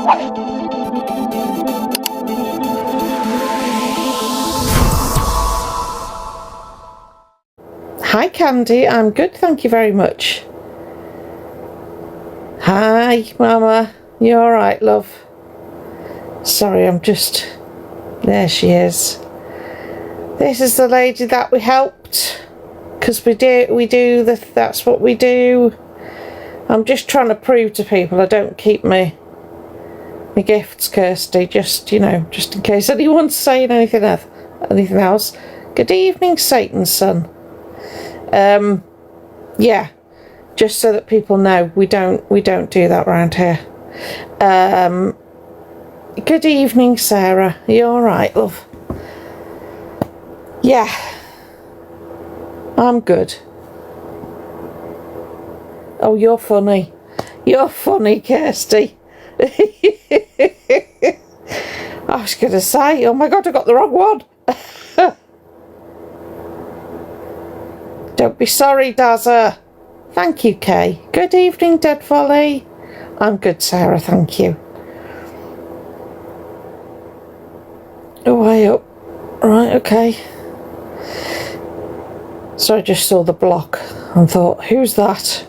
Hi Candy, I'm good, thank you very much. Hi Mama, you alright love? Sorry, I'm just... There she is. This is the lady that we helped. Because that's what we do. I'm just trying to prove to people I don't keep my gifts, Kirsty, just, you know, just in case anyone's saying anything else. Good evening, Satan's son. Yeah, just so that people know we don't do that around here. Good evening, Sarah. Are you all right, love? Yeah, I'm good. Oh, you're funny. You're funny, Kirsty. I was going to say, oh my God, I got the wrong one. Don't be sorry, Dazza. Thank you, Kay. Good evening, Dead Volley. I'm good, Sarah, thank you. Oh, way up. Right, okay. So I just saw the block and thought, who's that?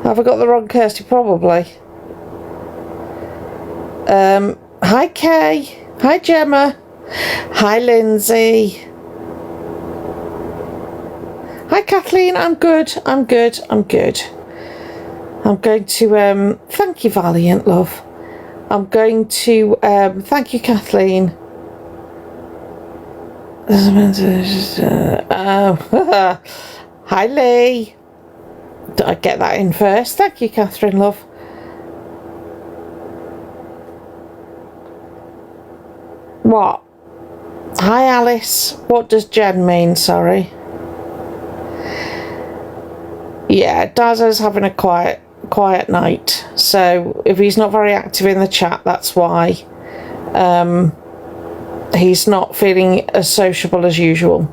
Have I got the wrong Kirsty? Probably. Hi, Kay. Hi, Gemma. Hi, Lindsay. Hi Kathleen, I'm good. I'm going to, thank you Valiant, love. I'm going to, thank you Kathleen. Hi Lee. Did I get that in first? Thank you Catherine, love. What? Hi Alice. What does Jen mean, sorry? Yeah, Dazza's having a quiet night, so if he's not very active in the chat, that's why. He's not feeling as sociable as usual.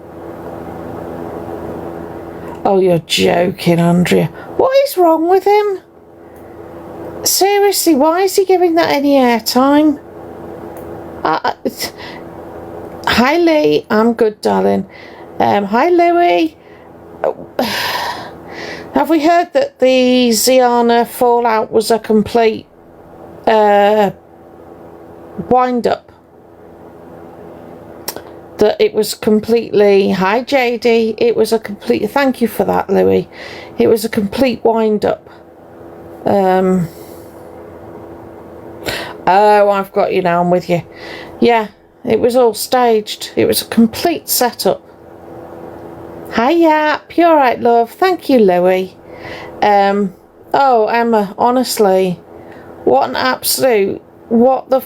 Oh, you're joking, Andrea. What is wrong with him? Seriously, why is he giving that any airtime? Hi Lee, I'm good, darling. Hi Louie. Have we heard that the Ziana fallout was a complete wind-up? That it was completely... Hi, JD. It was a complete... Thank you for that, Louis. It was a complete wind-up. Oh, I've got you now. I'm with you. Yeah, it was all staged. It was a complete setup. Hi, Yap. You alright, love? Thank you, Louie. Oh, Emma, honestly, what an absolute... What the...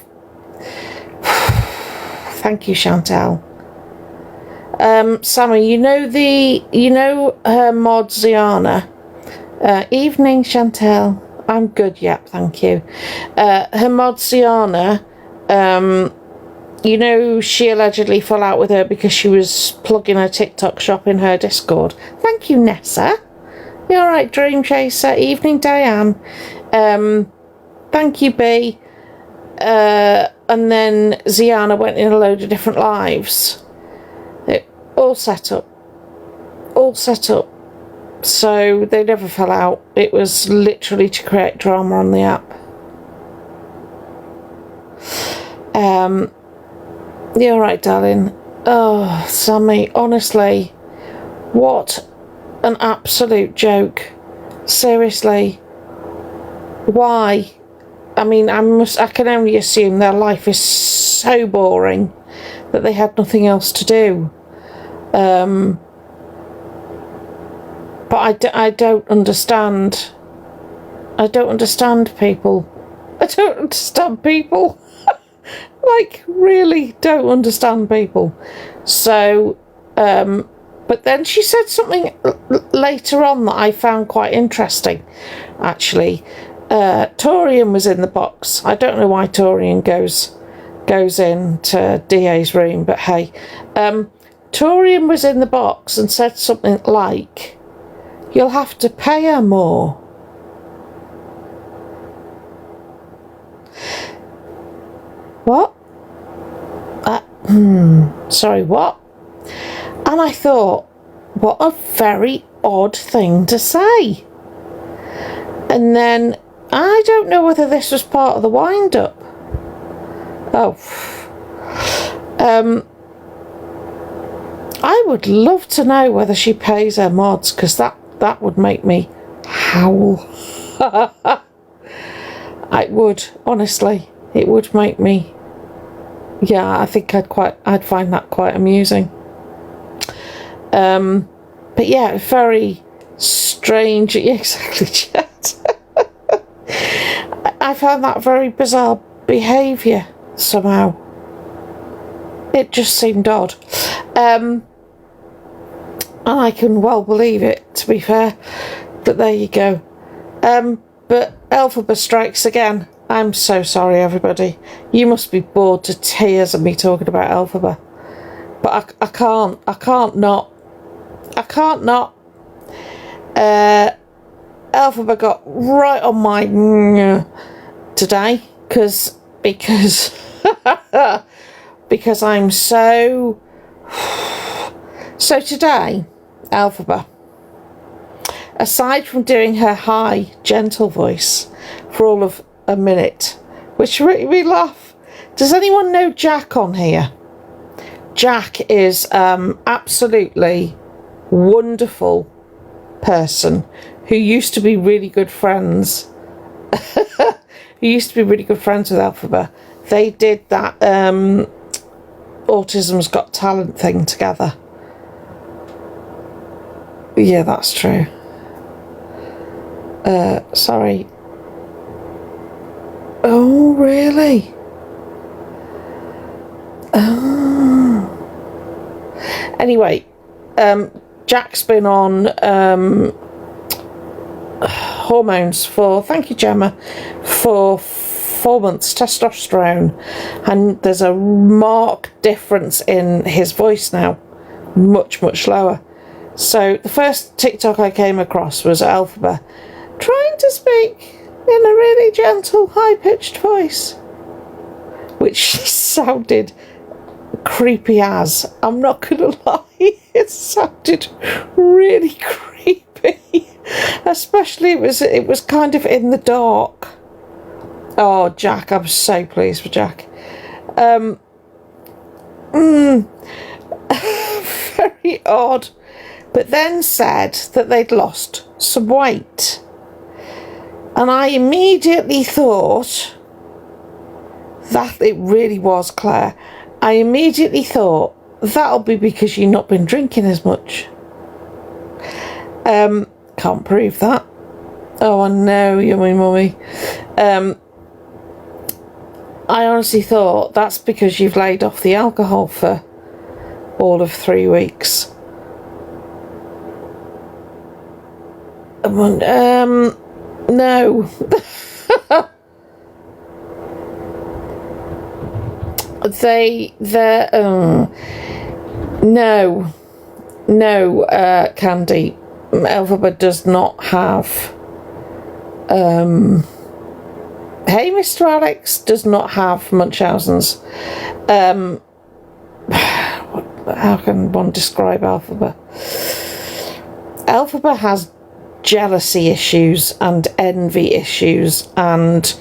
Thank you, Chantal. Sammy, you know her mod Ziana. Evening, Chantal. I'm good, yep, thank you. Her mod Ziana, you know, she allegedly fell out with her because she was plugging her TikTok shop in her Discord. Thank you, Nessa. You alright, Dream Chaser? Evening, Diane. Thank you, B. And then Ziana went in a load of different lives. All set up. So they never fell out. It was literally to create drama on the app. You're right, darling. Oh, Sammy, honestly, what an absolute joke. Seriously. Why? I mean, I can only assume their life is so boring that they had nothing else to do. But I don't understand. I don't understand people. Like, really don't understand people. So, but then she said something later on that I found quite interesting, actually. Torian was in the box. I don't know why Torian goes into DA's room, but hey. Torian was in the box and said something like, "You'll have to pay her more." What? Sorry, what? And I thought, what a very odd thing to say. And then, I don't know whether this was part of the wind-up. Oh. I would love to know whether she pays her mods, because that would make me howl. It would, honestly. It would make me... Yeah, I think I'd find that quite amusing. But yeah, very strange. Yeah, exactly, Chet. I found that very bizarre behaviour somehow. It just seemed odd. And I can well believe it, to be fair. But there you go. But Elphaba strikes again. I'm so sorry, everybody. You must be bored to tears of me talking about Elphaba. But I can't not. Elphaba got right on my today because because I'm so today, Elphaba, aside from doing her high, gentle voice for all of a minute, which really we laugh. Does anyone know Jack on here? Jack is absolutely wonderful person who used to be really good friends. Who used to be really good friends with Elphaba. They did that Autism's Got Talent thing together. Yeah, that's true. Sorry. Oh, really? Oh. Anyway, Jack's been on hormones for, thank you, Gemma, for 4 months, testosterone, and there's a marked difference in his voice now, much lower. So the first TikTok I came across was Elphaba trying to speak in a really gentle, high-pitched voice, which sounded creepy as. I'm not gonna lie, it sounded really creepy. Especially it was kind of in the dark. Oh, Jack, I'm so pleased with Jack. Very odd. But then said that they'd lost some weight. And I immediately thought that it really was Claire. I immediately thought that'll be because you've not been drinking as much. Can't prove that. Oh, I know, yummy mummy. I honestly thought that's because you've laid off the alcohol for all of 3 weeks. No. No, Candy. Elphaba does not have. Hey, Mr. Alex does not have Munchausen's. How can one describe Elphaba? Elphaba has jealousy issues and envy issues and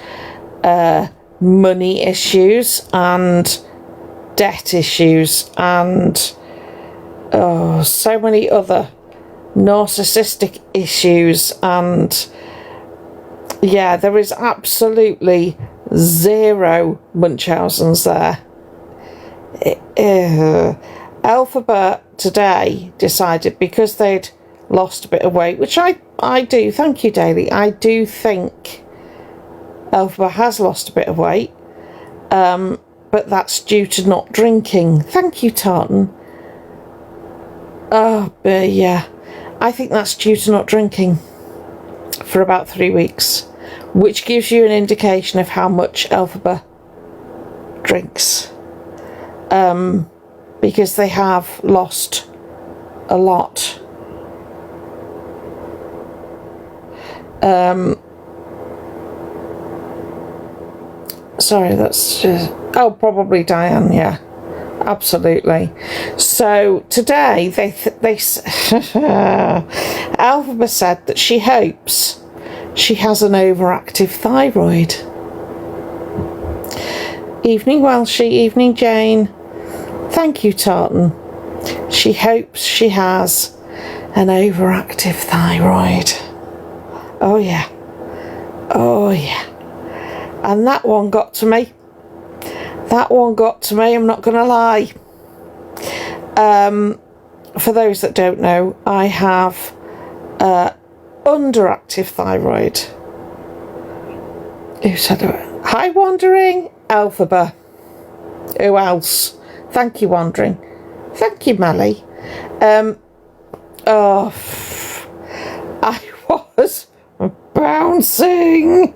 money issues and debt issues and so many other narcissistic issues, and yeah, there is absolutely zero Munchausen's there. Elphaba today decided, because they'd lost a bit of weight, which I do, thank you, Daily, I do think Elphaba has lost a bit of weight, but that's due to not drinking. Thank you, Tartan. Oh, but yeah, I think that's due to not drinking for about 3 weeks, which gives you an indication of how much Elphaba drinks, because they have lost a lot. sorry, that's just... Oh, probably Diane, yeah. Absolutely. So today, Alphaba said that she hopes she has an overactive thyroid. Evening Welshie, evening Jane. Thank you, Tartan. She hopes she has an overactive thyroid. Oh yeah. Oh yeah. And that one got to me. That one got to me, I'm not going to lie. For those that don't know, I have underactive thyroid. Who said it? Hi, Wandering. Alphaba. Who else? Thank you, Wandering. Thank you, Melly. Oh, I was bouncing.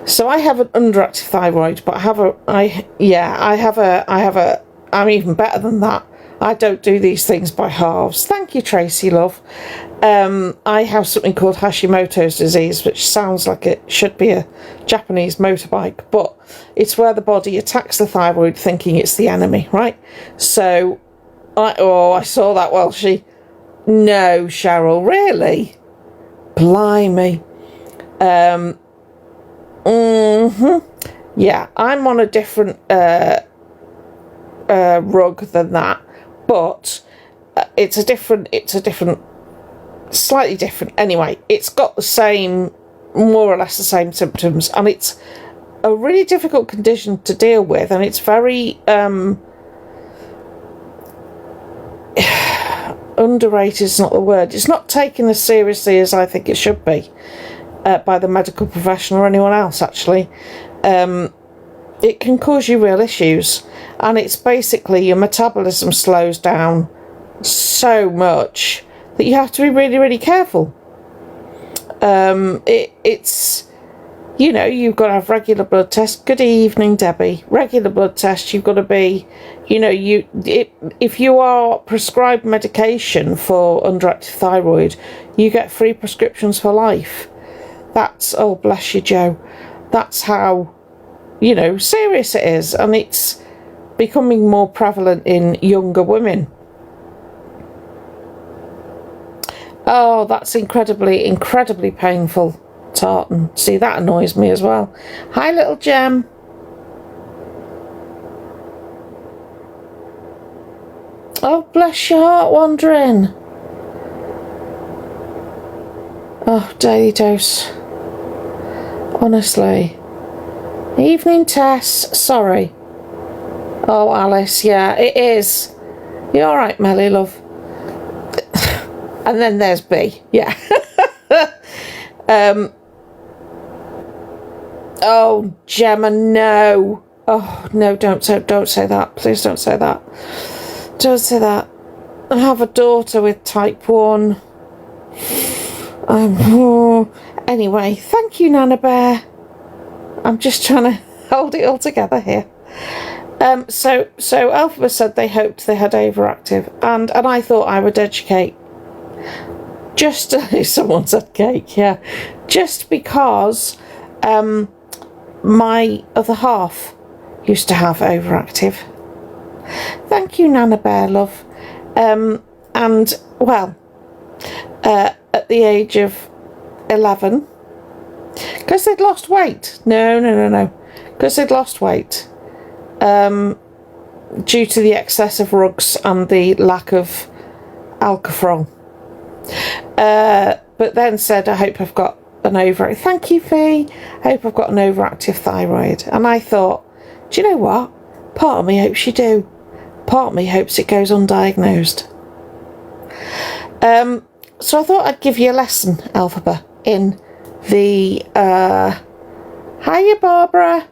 So I have an underactive thyroid, but I'm even better than that. I don't do these things by halves. Thank you, Tracy, love. I have something called Hashimoto's disease, which sounds like it should be a Japanese motorbike, but it's where the body attacks the thyroid thinking it's the enemy, right? So, I saw that, Welshie. No, Cheryl, really? Blimey. Yeah, I'm on a different rug than that, but it's a different, slightly different. Anyway, it's got the same, more or less the same symptoms, and it's a really difficult condition to deal with, and it's very underrated is not the word. It's not taken as seriously as I think it should be by the medical profession or anyone else, actually. It can cause you real issues, and it's basically your metabolism slows down so much that you have to be really, really careful. It's, you know, you've got to have regular blood tests. Good evening, Debbie. Regular blood tests. You've got to be, you know, if you are prescribed medication for underactive thyroid, you get free prescriptions for life. That's, oh, bless you, Joe. That's how, you know, serious it is, and it's becoming more prevalent in younger women. Oh, that's incredibly, incredibly painful, Tartan. See, that annoys me as well. Hi, little gem. Oh, bless your heart, Wandering. Oh, daily dose. Honestly. Evening, Tess. Sorry. Oh, Alice, yeah, it is. You all right, Melly, love? And then there's B. Yeah. Oh, Gemma, no. Oh, no, don't say that. Please don't say that. Don't say that. I have a daughter with type 1. Anyway, thank you, Nana Bear. I'm just trying to hold it all together here. So Alphaba said they hoped they had overactive, and I thought I would educate. Just someone said cake, yeah. Just because my other half used to have overactive. Thank you, Nana Bear, love. And well, at the age of 11, because they'd lost weight. No. Because they'd lost weight. Due to the excess of rugs and the lack of alcohol. But then said, I hope I've got an overactive. Thank you, Fee. I hope I've got an overactive thyroid. And I thought, do you know what? Part of me hopes you do. Part of me hopes it goes undiagnosed. So I thought I'd give you a lesson, Alphaba, in the hiya, Barbara.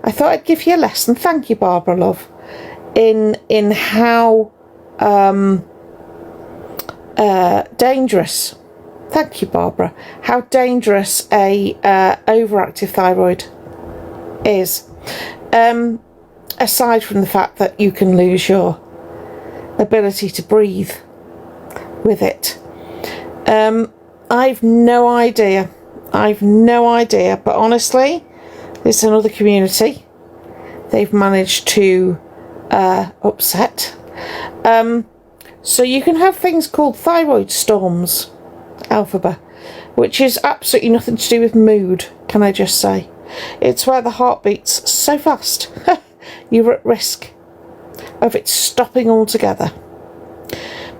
I thought I'd give you a lesson. Thank you, Barbara, love. In how dangerous. Thank you, Barbara. How dangerous a overactive thyroid is. Aside from the fact that you can lose your ability to breathe with it. I've no idea. But honestly, it's another community they've managed to upset. So you can have things called thyroid storms, Alphaba, which is absolutely nothing to do with mood, can I just say. It's where the heart beats so fast you're at risk of it stopping altogether.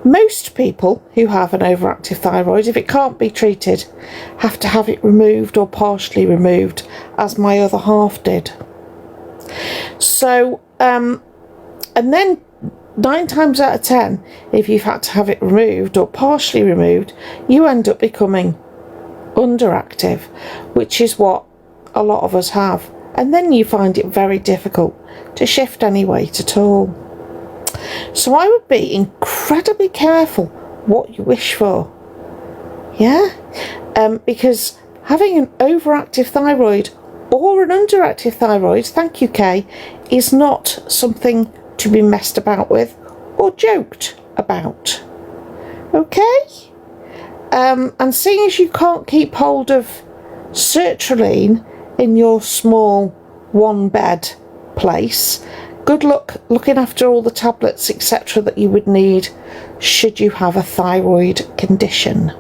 Most people who have an overactive thyroid, if it can't be treated, have to have it removed or partially removed, as my other half did. So, and then 9 times out of 10, if you've had to have it removed or partially removed, you end up becoming underactive, which is what a lot of us have. And then you find it very difficult to shift any weight at all. So I would be incredibly careful what you wish for. Yeah? Because having an overactive thyroid or an underactive thyroid, thank you Kay, is not something to be messed about with or joked about. Okay? And seeing as you can't keep hold of sertraline in your small 1-bed place, good luck looking after all the tablets etc. that you would need should you have a thyroid condition.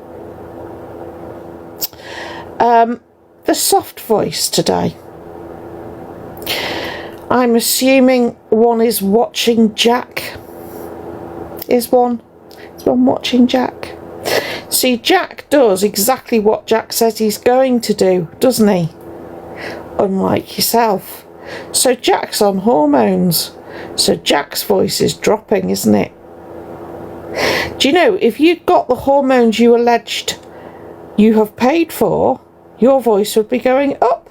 The soft voice today. I'm assuming one is watching Jack. Is one watching Jack? See, Jack does exactly what Jack says he's going to do, doesn't he? Unlike yourself. So Jack's on hormones. So Jack's voice is dropping, isn't it? Do you know, if you'd got the hormones you alleged you have paid for, your voice would be going up.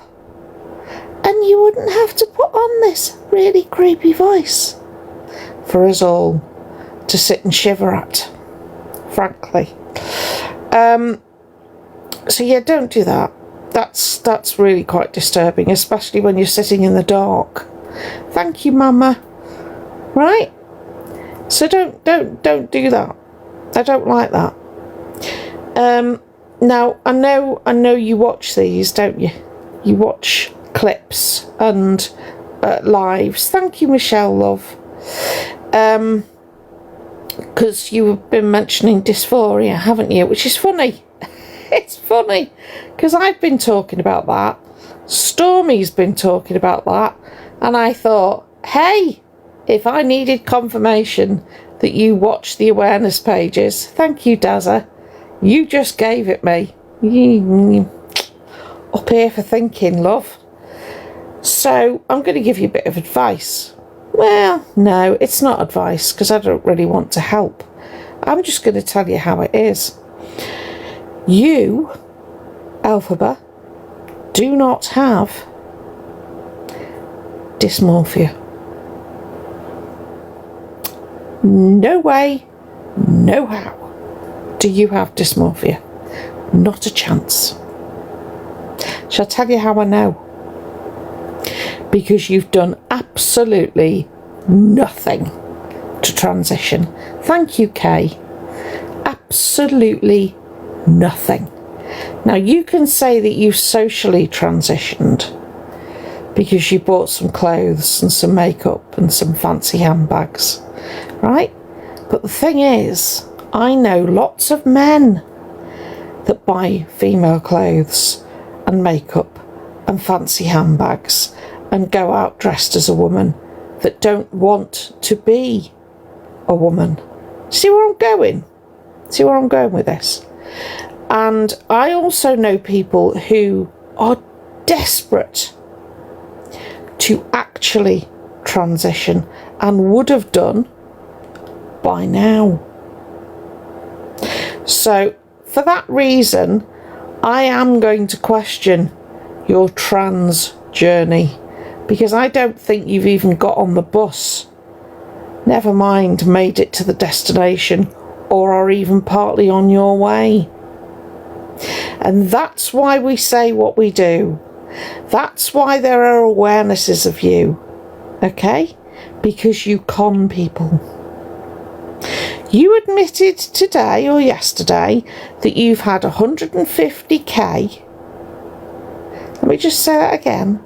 And you wouldn't have to put on this really creepy voice for us all to sit and shiver at, frankly. So yeah, don't do that. That's really quite disturbing, especially when you're sitting in the dark. Thank you, Mama. Right? So don't do that. I don't like that. Now I know you watch these, don't you? You watch clips and lives. Thank you, Michelle, love. Because you've been mentioning dysphoria, haven't you? Which is funny. It's funny because I've been talking about that. Stormy's been talking about that, and I thought, hey, if I needed confirmation that you watch the awareness pages, thank you, Dazza. You just gave it me. Up here for thinking, love. So I'm going to give you a bit of advice. Well, no, it's not advice because I don't really want to help. I'm just going to tell you how it is. You, Alphaba, do not have dysmorphia. No way, no how do you have dysmorphia. Not a chance. Shall I tell you how I know? Because you've done absolutely nothing to transition. Thank you, Kay. Absolutely nothing. Now you can say that you socially transitioned because you bought some clothes and some makeup and some fancy handbags, right? But the thing is, I know lots of men that buy female clothes and makeup and fancy handbags and go out dressed as a woman that don't want to be a woman. See where I'm going? See where I'm going with this? And I also know people who are desperate to actually transition and would have done by now. So for that reason, I am going to question your trans journey, because I don't think you've even got on the bus, never mind made it to the destination, or are even partly on your way. And that's why we say what we do. That's why there are awarenesses of you, okay? Because you con people. You admitted today or yesterday that you've had 150k. Let me just say that again.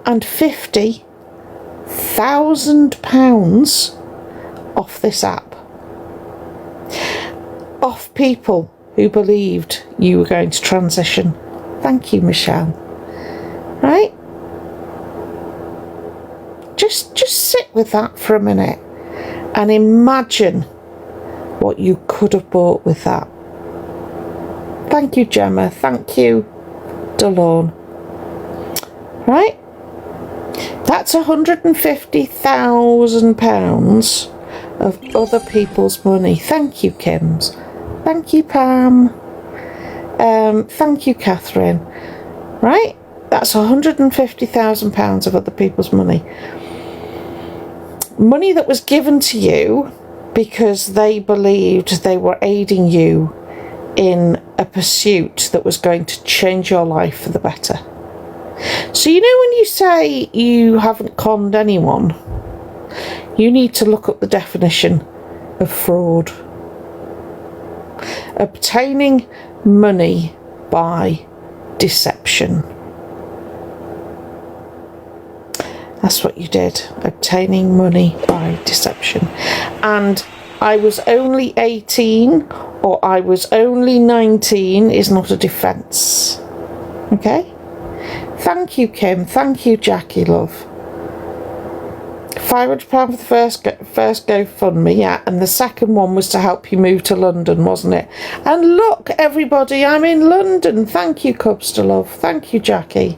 £150,000 off this app. Off people who believed you were going to transition. Thank you, Michelle. Right? Just sit with that for a minute and imagine what you could have bought with that. Thank you, Gemma. Thank you, Delorne. Right? That's £150,000 of other people's money. Thank you, Kims. Thank you, Pam. Thank you, Catherine. Right? That's £150,000 of other people's money. Money that was given to you because they believed they were aiding you in a pursuit that was going to change your life for the better. So you know when you say you haven't conned anyone, you need to look up the definition of fraud. Obtaining money by deception. That's what you did. Obtaining money by deception. And I was only 18 or I was only 19 is not a defence. Okay? Thank you, Kim. Thank you, Jackie, love. £500 for the first GoFundMe, yeah, and the second one was to help you move to London, wasn't it? And look, everybody, I'm in London. Thank you, Cubster, love. Thank you, Jackie.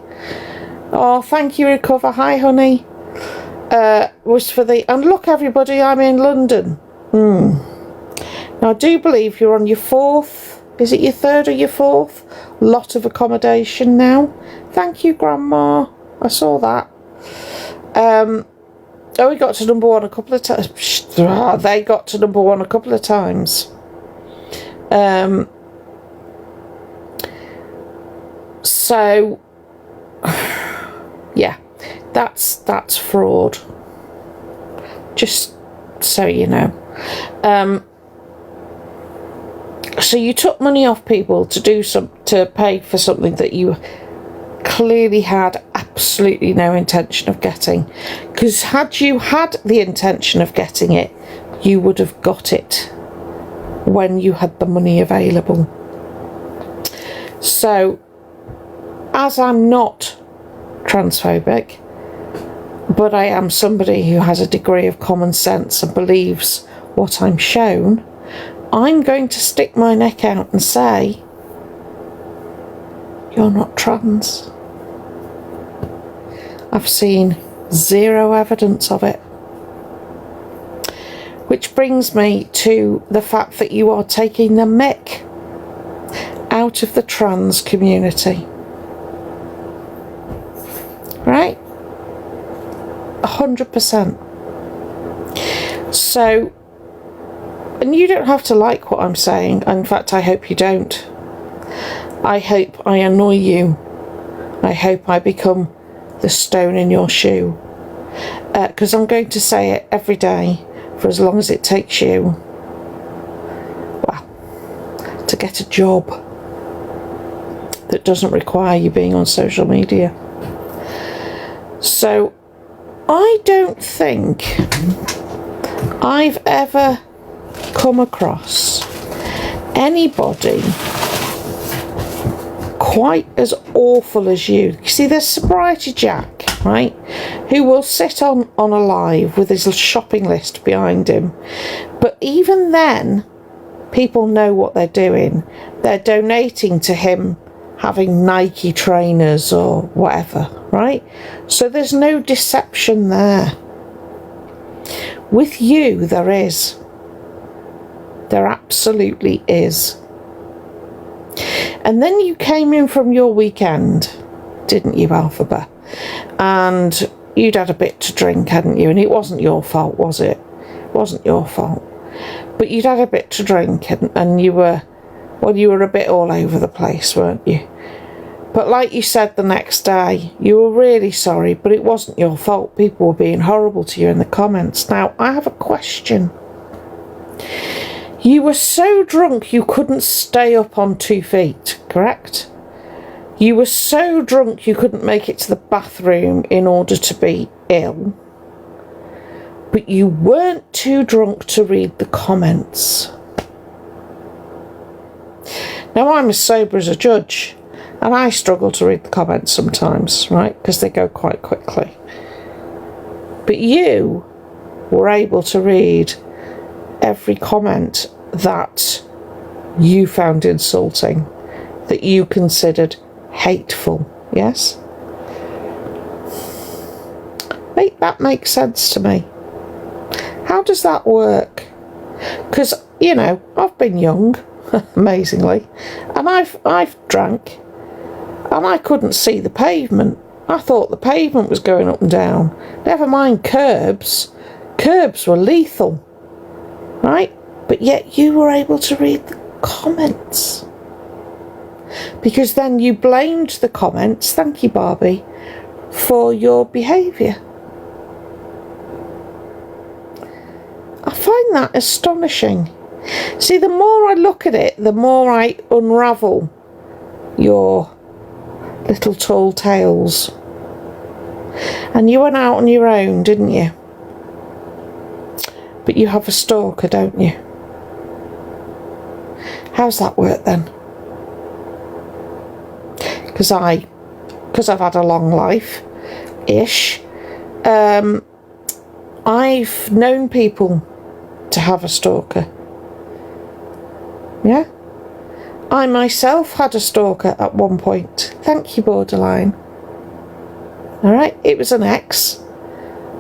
Oh, thank you, Recover. Hi, honey. Was for the... And look, everybody, I'm in London. Now, I do believe you're on your fourth... Is it your third or your fourth lot of accommodation now? Thank you, Grandma. I saw that. Oh, we got to number one a couple of times. They got to number one a couple of times. So, yeah, that's fraud. Just so you know. So you took money off people to pay for something that you clearly had absolutely no intention of getting, because had you had the intention of getting it, you would have got it when you had the money available. So, as I'm not transphobic, but I am somebody who has a degree of common sense and believes what I'm shown, I'm going to stick my neck out and say, you're not trans. I've seen zero evidence of it. Which brings me to the fact that you are taking the mick out of the trans community. Right? 100%. So, and you don't have to like what I'm saying. In fact, I hope you don't. I hope I annoy you. I hope I become the stone in your shoe. Because I'm going to say it every day for as long as it takes you, well, to get a job that doesn't require you being on social media. So, I don't think I've ever come across anybody quite as awful as you. You see, there's Sobriety Jack, right, who will sit on a live with his shopping list behind him, but even then people know what they're doing. They're donating to him having Nike trainers or whatever, right? So there's no deception there. With you, there is. There absolutely is. And then you came in from your weekend, didn't you, Alphaba? And you'd had a bit to drink, hadn't you? And it wasn't your fault, was it? It wasn't your fault. But you'd had a bit to drink and you were, well, you were a bit all over the place, weren't you? But like you said the next day, you were really sorry, but it wasn't your fault. People were being horrible to you in the comments. Now, I have a question. You were so drunk you couldn't stay up on 2 feet, correct? You were so drunk you couldn't make it to the bathroom in order to be ill, but you weren't too drunk to read the comments. Now, I'm as sober as a judge, and I struggle to read the comments sometimes, right, because they go quite quickly. But you were able to read every comment that you found insulting, that you considered hateful, yes? That makes sense to me. How does that work? Because, you know, I've been young, amazingly, and I've drank, and I couldn't see the pavement. I thought the pavement was going up and down. Never mind curbs. Curbs were lethal, right? But yet you were able to read the comments. Because then you blamed the comments, thank you Barbie, for your behaviour. I find that astonishing. See, the more I look at it, the more I unravel your little tall tales. And you went out on your own, didn't you? But you have a stalker, don't you? How's that work then? Because I've had a long life-ish, I've known people to have a stalker. Yeah? I myself had a stalker at one point. Thank you, borderline. Alright, it was an ex,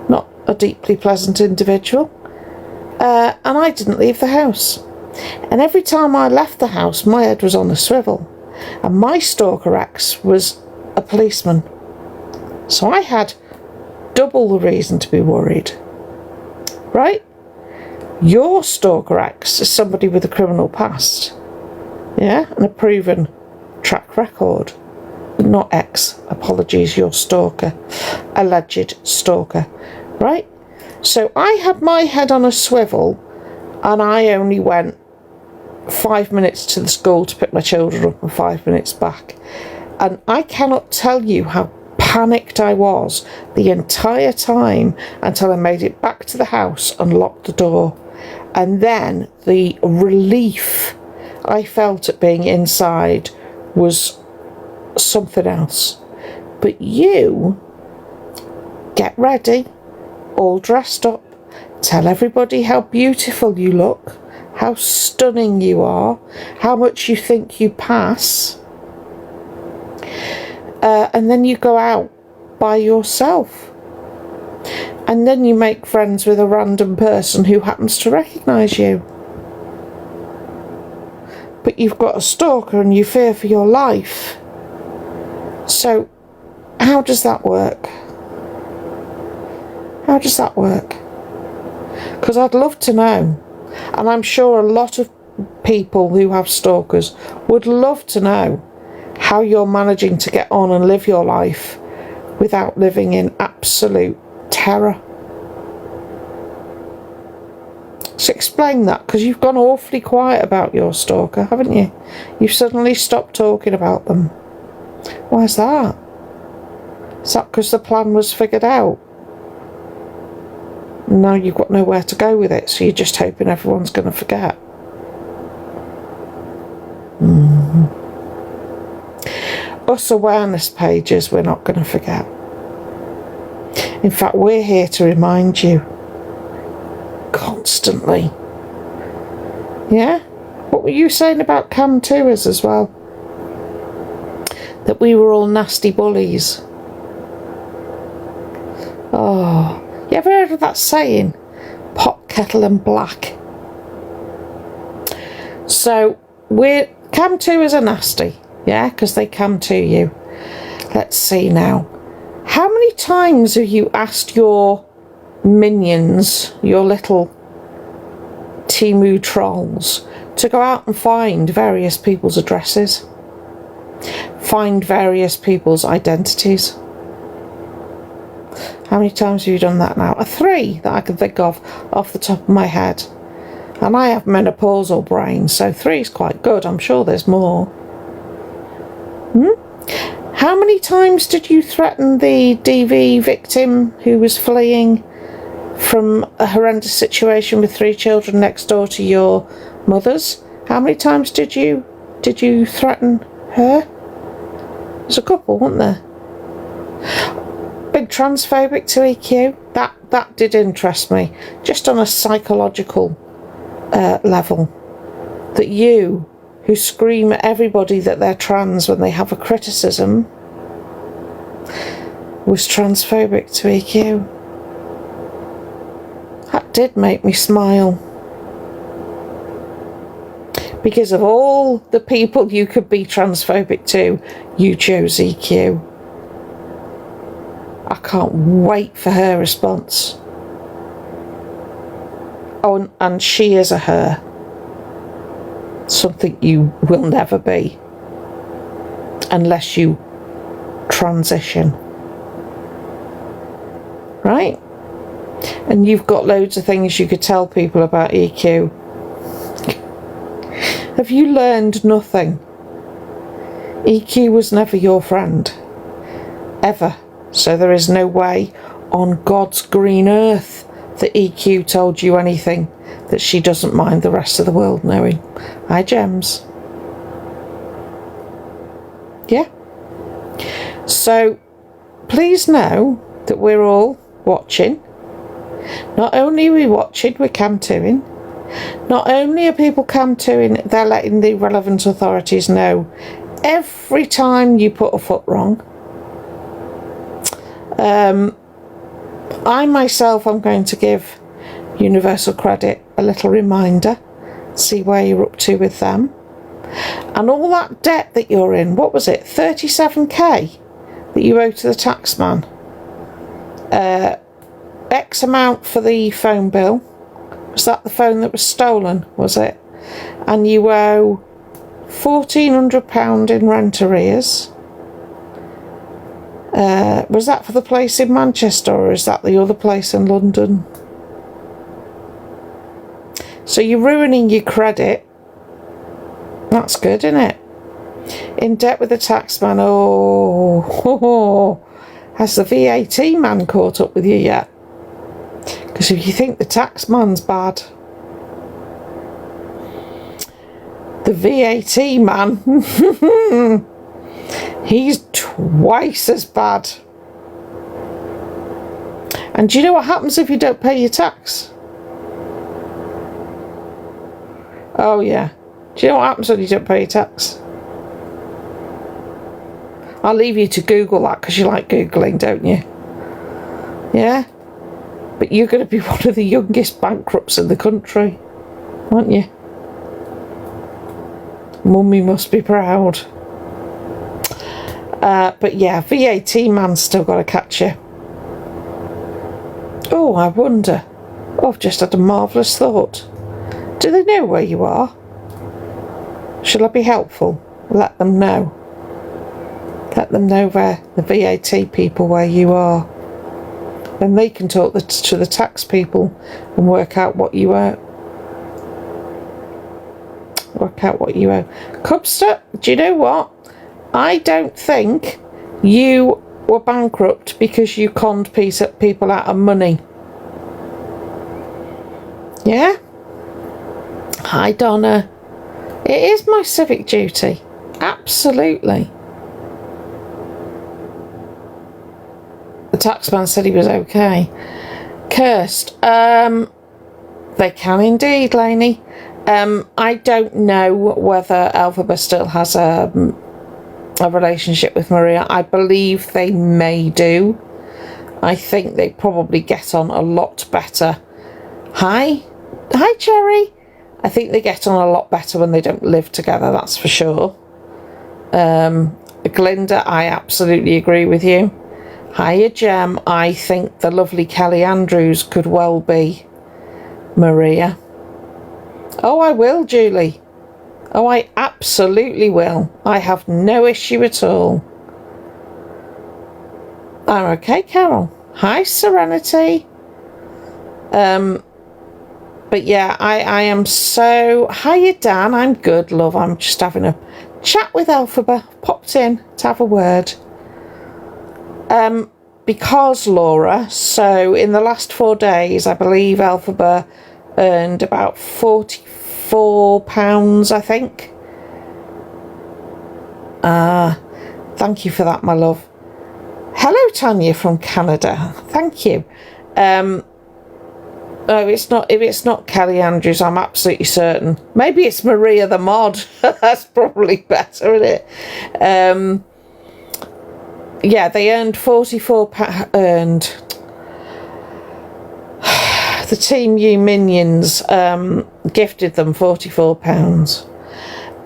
not a deeply pleasant individual, and I didn't leave the house. And every time I left the house, my head was on a swivel. And my stalker ex was a policeman. So I had double the reason to be worried. Right? Your stalker ex is somebody with a criminal past. Yeah? And a proven track record. Not ex. Apologies, your stalker. Alleged stalker. Right? So I had my head on a swivel, and I only went 5 minutes to the school to pick my children up and 5 minutes back. And I cannot tell you how panicked I was the entire time until I made it back to the house and locked the door. And then the relief I felt at being inside was something else. But you get ready, all dressed up, tell everybody how beautiful you look, how stunning you are, how much you think you pass, and then you go out by yourself. And then you make friends with a random person who happens to recognise you. But you've got a stalker and you fear for your life. So, how does that work? How does that work? Because I'd love to know. And I'm sure a lot of people who have stalkers would love to know how you're managing to get on and live your life without living in absolute terror. So explain that, because you've gone awfully quiet about your stalker, haven't you? You've suddenly stopped talking about them. Why's that? Is that because the plan was figured out? Now you've got nowhere to go with it, so you're just hoping everyone's going to forget. Us awareness pages, we're not going to forget. In fact, we're here to remind you constantly. Yeah? What were you saying about cam tours as well? That we were all nasty bullies. Oh, you ever heard of that saying? Pot, kettle and black. So, cam tours are nasty. Yeah, because they come to you. Let's see now. How many times have you asked your minions, your little Temu trolls, to go out and find various people's addresses? Find various people's identities? How many times have you done that now? 3 that I can think of off the top of my head. And I have menopausal brain, so 3 is quite good. I'm sure there's more. How many times did you threaten the DV victim who was fleeing from a horrendous situation with 3 children next door to your mother's? How many times did you threaten her? There's a couple, weren't there? Big transphobic to EQ. That did interest me, just on a psychological level. That you, who scream at everybody that they're trans when they have a criticism, was transphobic to EQ. That did make me smile. Because of all the people you could be transphobic to, you chose EQ. I can't wait for her response. Oh, and she is a her. Something you will never be. Unless you transition. Right? And you've got loads of things you could tell people about EQ. Have you learned nothing? EQ was never your friend. Ever. So there is no way on God's green earth that EQ told you anything that she doesn't mind the rest of the world knowing. Hi, Gems. Yeah. So please know that we're all watching. Not only are we watching, we're cam-toing. Not only are people cam-toing, they're letting the relevant authorities know every time you put a foot wrong. I myself am going to give Universal Credit a little reminder, see where you're up to with them. And all that debt that you're in, what was it, 37k that you owe to the taxman? X amount for the phone bill. Was that the phone that was stolen, was it? And you owe £1,400 in rent arrears. Was that for the place in Manchester, or is that the other place in London? So you're ruining your credit. That's good, isn't it? In debt with the taxman. Oh, has the VAT man caught up with you yet? Because if you think the taxman's bad, the VAT man, he's twice as bad. And do you know what happens if you don't pay your tax? Oh yeah. Do you know what happens when you don't pay your tax? I'll leave you to Google that because you like Googling, don't you? Yeah? But you're going to be one of the youngest bankrupts in the country, aren't you? Mummy must be proud. But yeah, VAT man's still got to catch you. Oh, I wonder. Oh, I've just had a marvellous thought. Do they know where you are? Shall I be helpful? Let them know. Let them know where the VAT people where you are. Then they can talk to the tax people and work out what you owe. Work out what you owe. Cubster, do you know what? I don't think you were bankrupt because you conned people out of money. Yeah? Hi, Donna. It is my civic duty. Absolutely. The taxman said he was okay. Cursed. They can indeed, Lainey. I don't know whether Elphaba still has a relationship with Maria. I believe they may do. I think they probably get on a lot better. Hi, Cherry. I think they get on a lot better when they don't live together, that's for sure. Glinda, I absolutely agree with you. Hiya, Gem. I think the lovely Kelly Andrews could well be Maria. Oh, I will, Julie. Oh, I absolutely will. I have no issue at all. I'm okay, Carol. Hi, Serenity. But yeah, I am so... Hiya, Dan. I'm good, love. I'm just having a chat with Elphaba, popped in to have a word. Because Laura, so in the last 4 days, I believe Elphaba earned about £44, I think. Thank you for that, my love. Hello, Tanya from Canada. Thank you. If it's not Kelly Andrews, I'm absolutely certain. Maybe it's Maria the mod. That's probably better, isn't it? Yeah, they earned £44. The Team U Minions gifted them £44.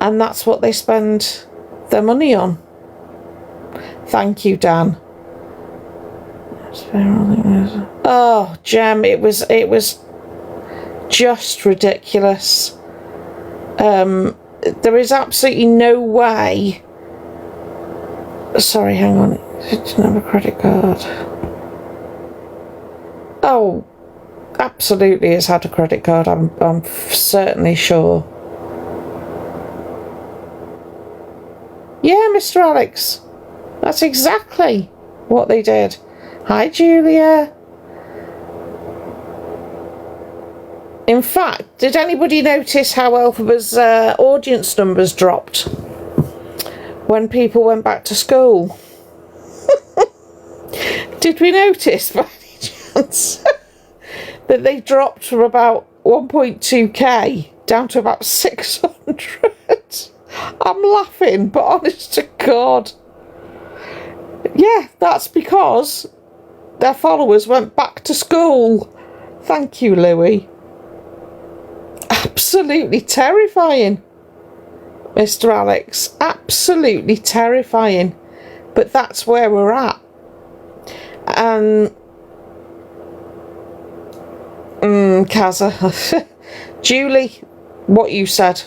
And that's what they spend their money on. Thank you, Dan. Oh, Jem, it was just ridiculous. There is absolutely no way. Sorry, hang on. Didn't have a credit card. Oh, absolutely has had a credit card. I'm certainly sure. Yeah, Mr. Alex. That's exactly what they did. Hi, Julia. In fact, did anybody notice how Elphaba's audience numbers dropped when people went back to school? Did we notice by any chance that they dropped from about 1.2k down to about 600? I'm laughing, but honest to God. Yeah, that's because their followers went back to school. Thank you, Louis. Absolutely terrifying, Mr. Alex. Absolutely terrifying. But that's where we're at. Kaza. Julie, what you said.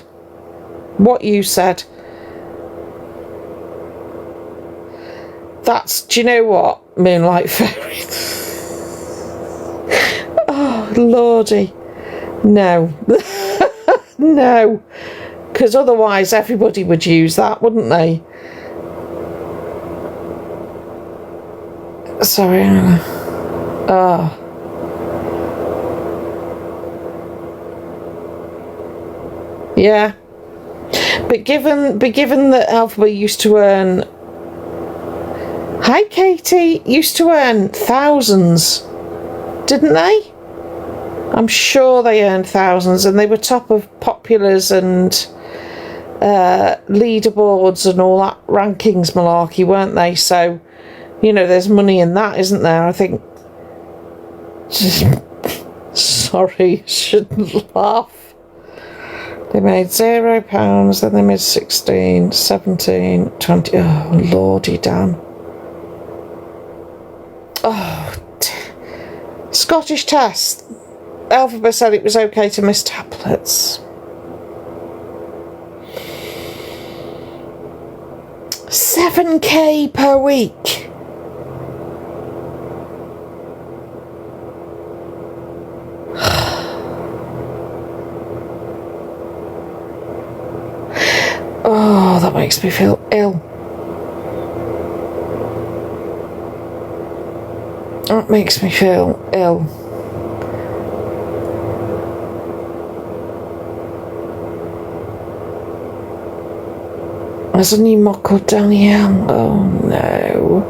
What you said. Do you know what? Moonlight Fairy. Oh, lordy. No. No. Because otherwise everybody would use that, wouldn't they? Sorry, Anna. Oh. Yeah. But given that Elphaba used to earn... Hi, Katie. Used to earn thousands, didn't they? I'm sure they earned thousands, and they were top of Populars and leaderboards and all that rankings malarkey, weren't they? So, you know, there's money in that, isn't there? I think... Sorry, shouldn't laugh. They made £0, then they made 16, 17, 20... Oh, lordy damn. Oh, Scottish test. Elphaba said it was okay to miss tablets. 7k per week. Oh, that makes me feel ill. That makes me feel ill. There's a new mod called Danielle. Oh no.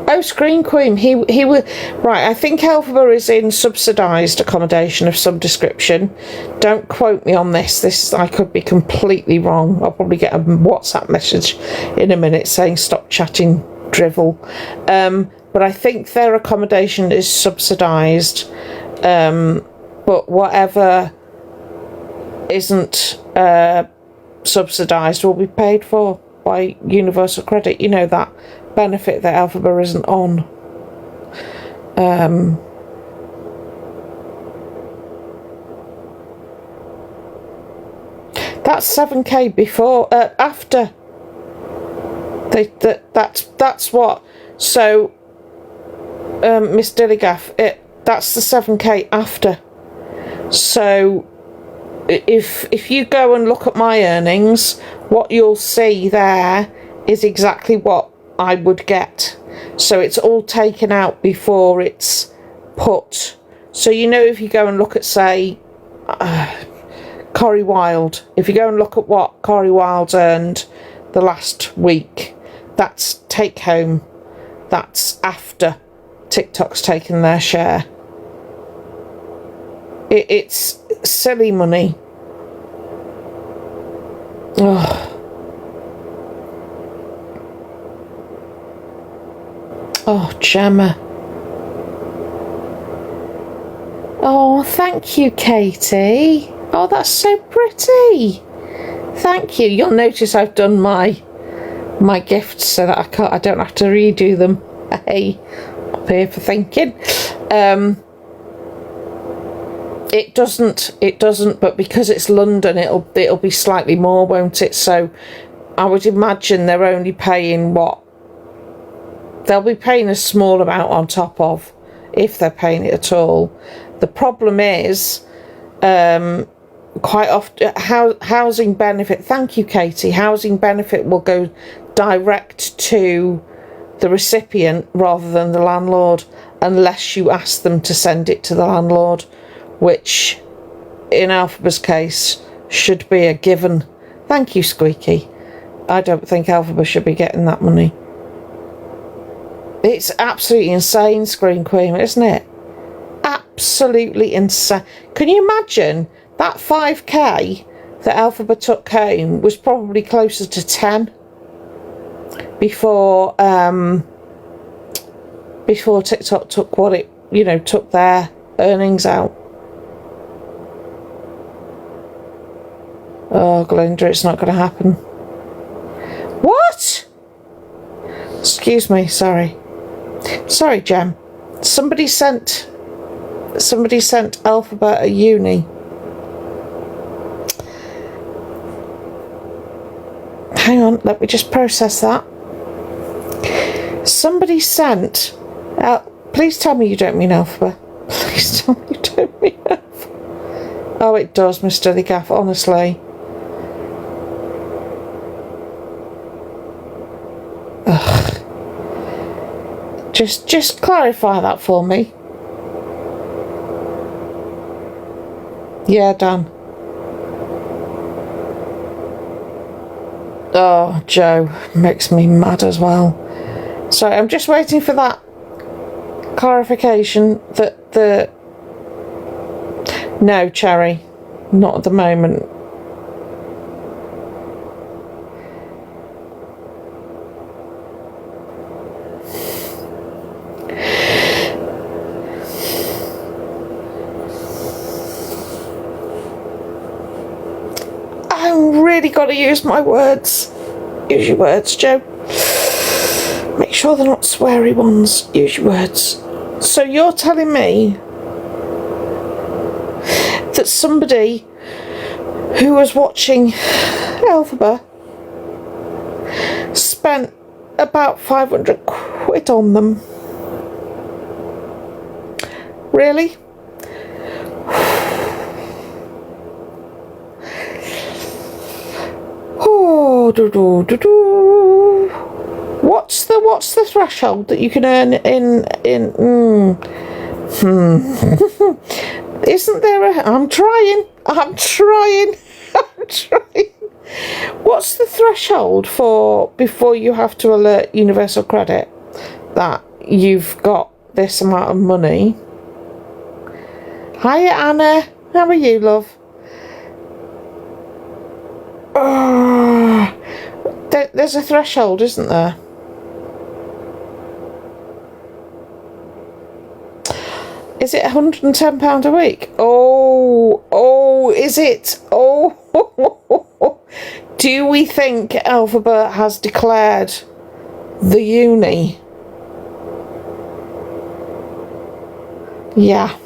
Oh, Screen Queen. He was right. I think Elphaba is in subsidised accommodation of some description. Don't quote me on this. I could be completely wrong. I'll probably get a WhatsApp message in a minute saying stop chatting drivel. But I think their accommodation is subsidised. But whatever isn't subsidised will be paid for by Universal Credit. You know, that benefit that Elphaba isn't on. That's 7k before, after. That's what. So, Miss Dilligaff, that's the 7k after. So, if you go and look at my earnings, what you'll see there is exactly what I would get. So it's all taken out before it's put. So you know, if you go and look at, say, Corrie Wild, if you go and look at what Corrie Wild's earned the last week, that's take home. That's after TikTok's taken their share. It's silly money. Oh. Oh, Gemma. Oh, thank you, Katie. Oh, that's so pretty. Thank you. You'll notice I've done my gifts so that I don't have to redo them. Hey, up here for thinking. It doesn't, but because it's London, it'll be slightly more, won't it? So I would imagine they're only paying what? They'll be paying a small amount on top of, if they're paying it at all. The problem is, quite often, housing benefit, thank you, Katie, housing benefit will go direct to the recipient rather than the landlord, unless you ask them to send it to the landlord, which in Alphaba's case should be a given. Thank you, Squeaky. I don't think Alphaba should be getting that money. It's absolutely insane, Scream Queen, isn't it? Absolutely insane. Can you imagine that 5k that Alphaba took home was probably closer to 10 before TikTok took what it, took their earnings out. Oh, Glinda, it's not going to happen. What? Excuse me, sorry. Sorry, Jem. Somebody sent Alphaba a uni. Hang on, let me just process that. Somebody sent... please tell me you don't mean Alphaba. Please tell me you don't mean Alphaba. Oh, it does, Mr. Gaff, honestly. Ugh. Just clarify that for me. Yeah, Dan. Oh, Joe makes me mad as well. So I'm just waiting for that clarification that the... No, Cherry. Not at the moment. Really got to use my words. Use your words, Joe. Make sure they're not sweary ones. Use your words. So you're telling me that somebody who was watching Alphaba spent about 500 quid on them? Really? What's the threshold that you can earn in Isn't there a... I'm trying. What's the threshold for before you have to alert Universal Credit that you've got this amount of money? Hiya, Anna. How are you, love? There's a threshold, isn't there? Is it £110 a week? Oh, is it? Oh, do we think Alphaba has declared the uni? Yeah.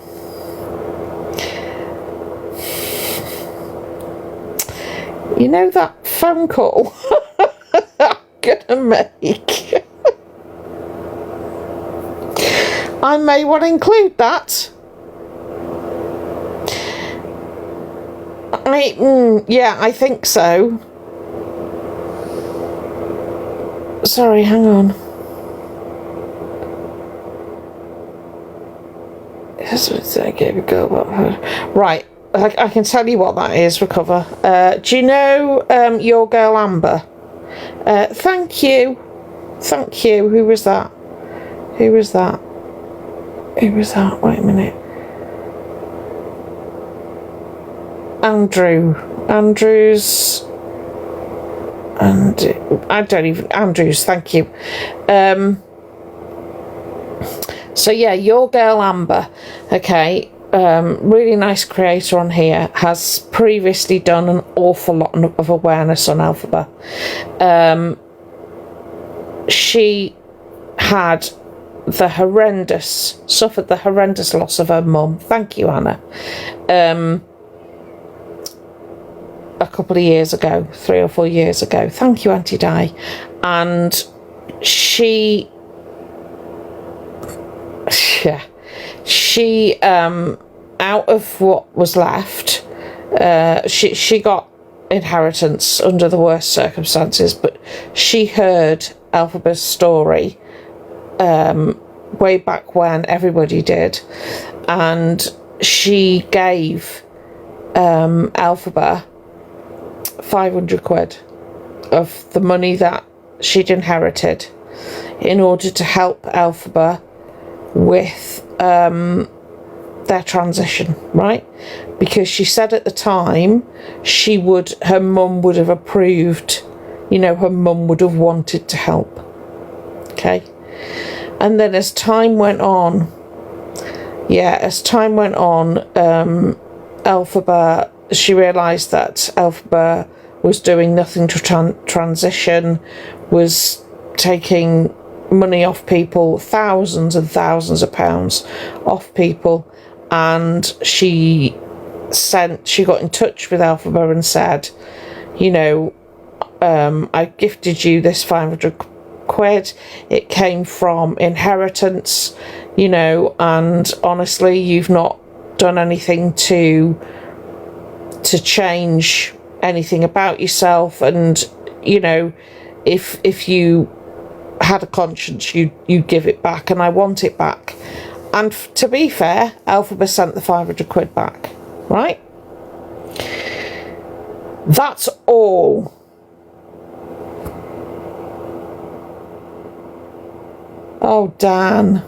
You know that phone call I'm gonna make? I may want to include that. Yeah, I think so. Sorry, hang on. I gave a go. Right, I can tell you what that is, Recover. Do you know your girl Amber? Thank you. Thank you. Who was that? Who was that? Who was that? Wait a minute. Andrews. And I don't even... Andrews, thank you. So yeah, your girl Amber, okay, really nice creator on here, has previously done an awful lot of awareness on Alphaba. She had suffered the horrendous loss of her mum. Thank you, Anna. A couple of years ago, 3 or 4 years ago. Thank you, Auntie Di. And she out of what was left, she got inheritance under the worst circumstances, but she heard Alphaba's story way back when everybody did, and she gave Alphaba 500 quid of the money that she'd inherited in order to help Alphaba with their transition, right? Because she said at the time her mum would have approved, her mum would have wanted to help. Okay. And then as time went on, Alphaba, she realised that Alphaba was doing nothing to transition, was taking money off people, thousands and thousands of pounds off people, and she got in touch with Alphaba and said, I gifted you this 500 quid, it came from inheritance, and honestly you've not done anything to change anything about yourself, and if you had a conscience, you'd give it back, and I want it back. And to be fair, Alphaba sent the 500 quid back, right? That's all. Oh, Dan.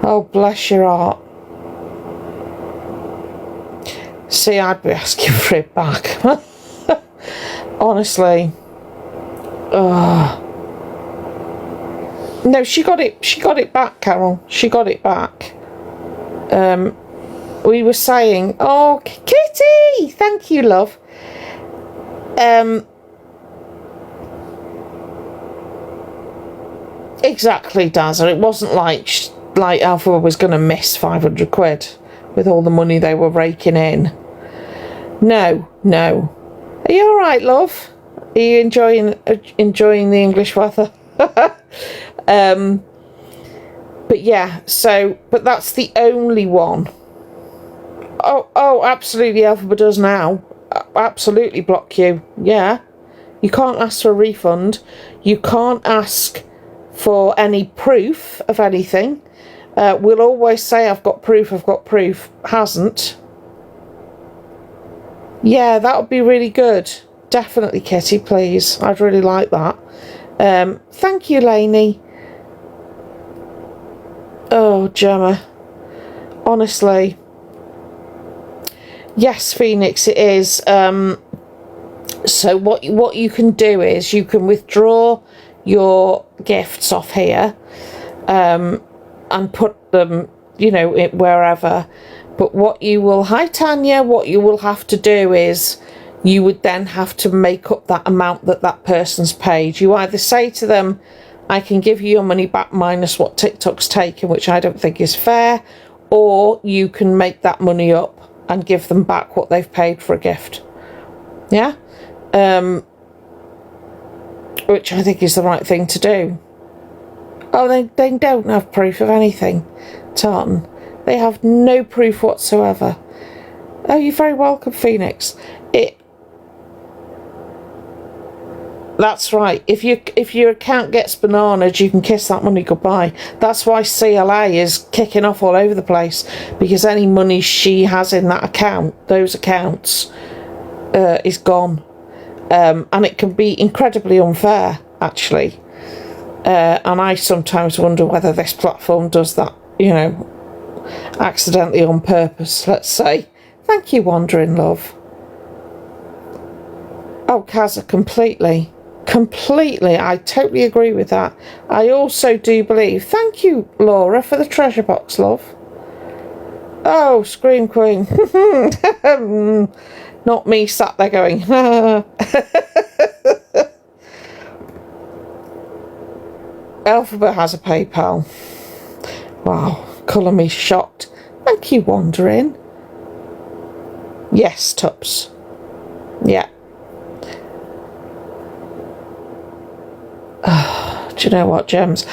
Oh, bless your heart. See, I'd be asking for it back. Honestly. No, she got it back, Carol. She got it back. We were saying, oh, Kitty! Thank you, love. Exactly, Dazza. It wasn't like Alpha was going to miss 500 quid with all the money they were raking in. No. Are you all right, love? Are you enjoying the English weather? But yeah, but that's the only one. Oh, absolutely, Alphaba does now. Absolutely block you. Yeah. You can't ask for a refund. You can't ask for any proof of anything. We'll always say, I've got proof. Hasn't. Yeah, that would be really good. Definitely, Kitty, please. I'd really like that. Thank you, Lainey. Oh, Gemma. Honestly. Yes, Phoenix, it is. So what you can do is you can withdraw your gifts off here and put them, wherever. But what you will have to do is you would then have to make up that amount that person's paid. You either say to them, I can give you your money back minus what TikTok's taken, which I don't think is fair, or you can make that money up and give them back what they've paid for a gift. Yeah? Which I think is the right thing to do. Oh, they don't have proof of anything, Tartan. They have no proof whatsoever. Oh, you're very welcome, Phoenix. That's right. If your account gets bananas, you can kiss that money goodbye. That's why CLA is kicking off all over the place, because any money she has in that account, those accounts, is gone. And it can be incredibly unfair, actually. And I sometimes wonder whether this platform does that, accidentally on purpose, let's say. Thank you, Wandering Love. Oh, Kaza, completely. I totally agree with that. I also do believe... Thank you, Laura, for the treasure box, love. Oh, Scream Queen. Not me sat there going... Alphabet has a PayPal. Wow, colour me shocked. Thank you, Wandering. Yes, Tups. Yeah. Do you know what, Gems?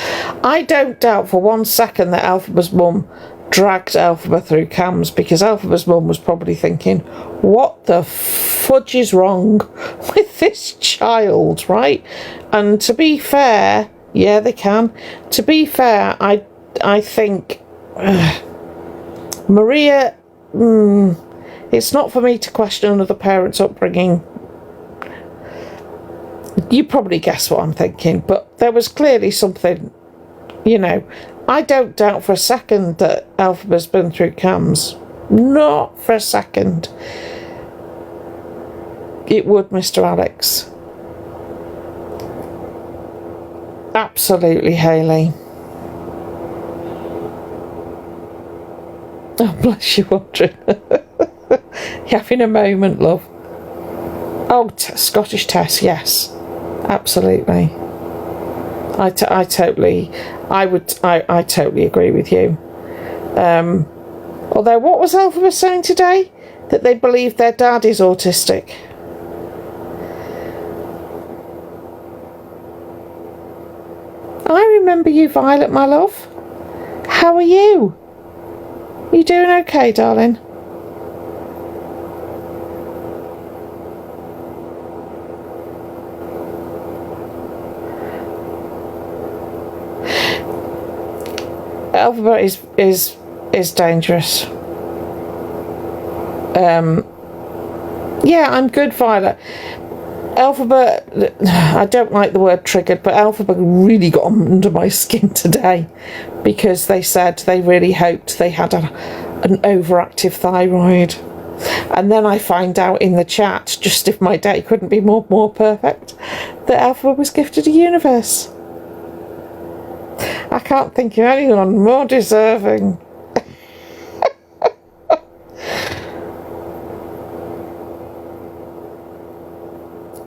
I don't doubt for 1 second that Alphaba's mum dragged Alphaba through cams, because Alphaba's mum was probably thinking, what the fudge is wrong with this child, right? And to be fair, yeah, they can. To be fair, I think Maria, it's not for me to question another parent's upbringing. You probably guess what I'm thinking, but there was clearly something, I don't doubt for a second that Alphaba's been through cams. Not for a second. It would, Mr. Alex. Absolutely, Hayley. Oh, bless you, Audrey. You're having a moment, love. Oh, Scottish Tess, yes. Absolutely. I totally agree with you. Although, what was Alphaba saying today? That they believe their dad is autistic. I remember you, Violet, my love. How are you? You doing okay, darling? Alphabet is dangerous. Yeah, I'm good, Violet. Alphabet, I don't like the word triggered, but Alphabet really got under my skin today, because they said they really hoped they had an overactive thyroid. And then I find out in the chat, just if my day couldn't be more perfect, that Alphabet was gifted a universe. I can't think of anyone more deserving.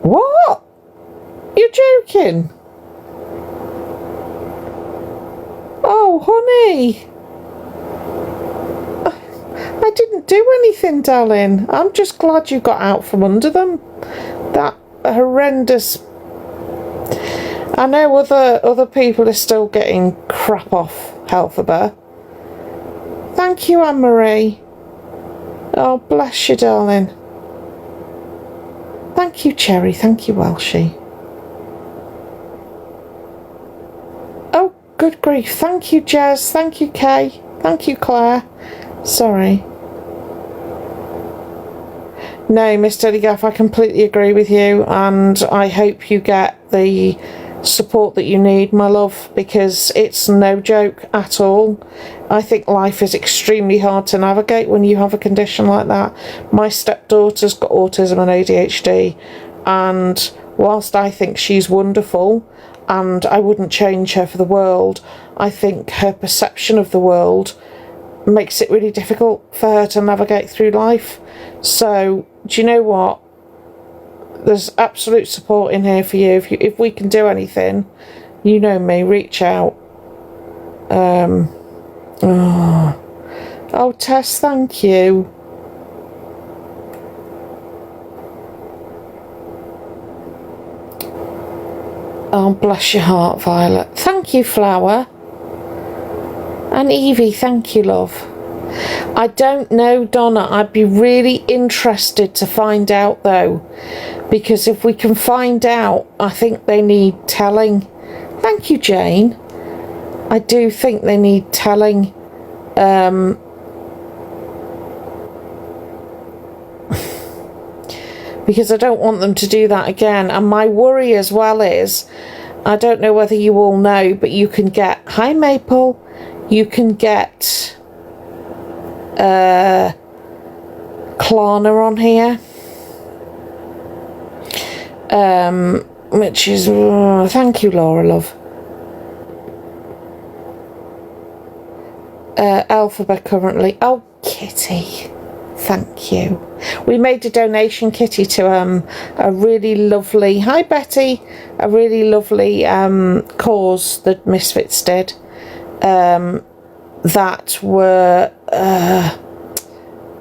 What? You're joking? Oh, honey. I didn't do anything, darling. I'm just glad you got out from under them. That horrendous... I know other people are still getting crap off Alphaba. Thank you, Anne-Marie. Oh, bless you, darling. Thank you, Cherry. Thank you, Welshie. Oh, good grief. Thank you, Jazz. Thank you, Kay. Thank you, Claire. Sorry. No, Miss Telegaff, I completely agree with you, and I hope you get the support that you need, my love, because it's no joke at all. I think life is extremely hard to navigate when you have a condition like that. My stepdaughter's got autism and ADHD, and whilst I think she's wonderful and I wouldn't change her for the world, I think her perception of the world makes it really difficult for her to navigate through life. So, do you know what? There's absolute support in here for you. If we can do anything, you know me, reach out. Oh, Tess, thank you. Oh, bless your heart, Violet. Thank you, Flower. And Evie, thank you, love. I don't know, Donna. I'd be really interested to find out, though, because if we can find out, I think they need telling. Thank you, Jane. I do think they need telling. Because I don't want them to do that again. And my worry as well is, I don't know whether you all know, but you can get, hi Maple, you can get Klarna on here. Which is, thank you, Laura, love. Alphabet currently. Oh, Kitty. Thank you. We made a donation, Kitty, to a really lovely, hi Betty, a really lovely cause that Misfits did, that were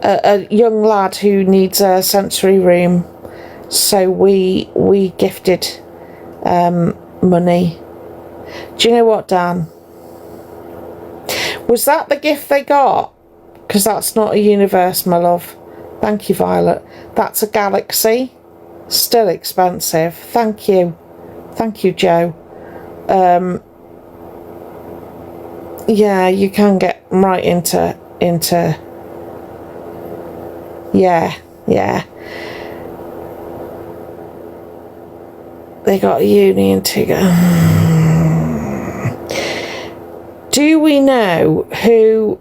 a young lad who needs a sensory room, so we gifted money. Do you know what, Dan? Was that the gift they got? Because that's not a universe, my love. Thank you, Violet. That's a galaxy. Still expensive. Thank you. Thank you, Joe. Yeah, you can get right into yeah. They got a union to go. Do we know who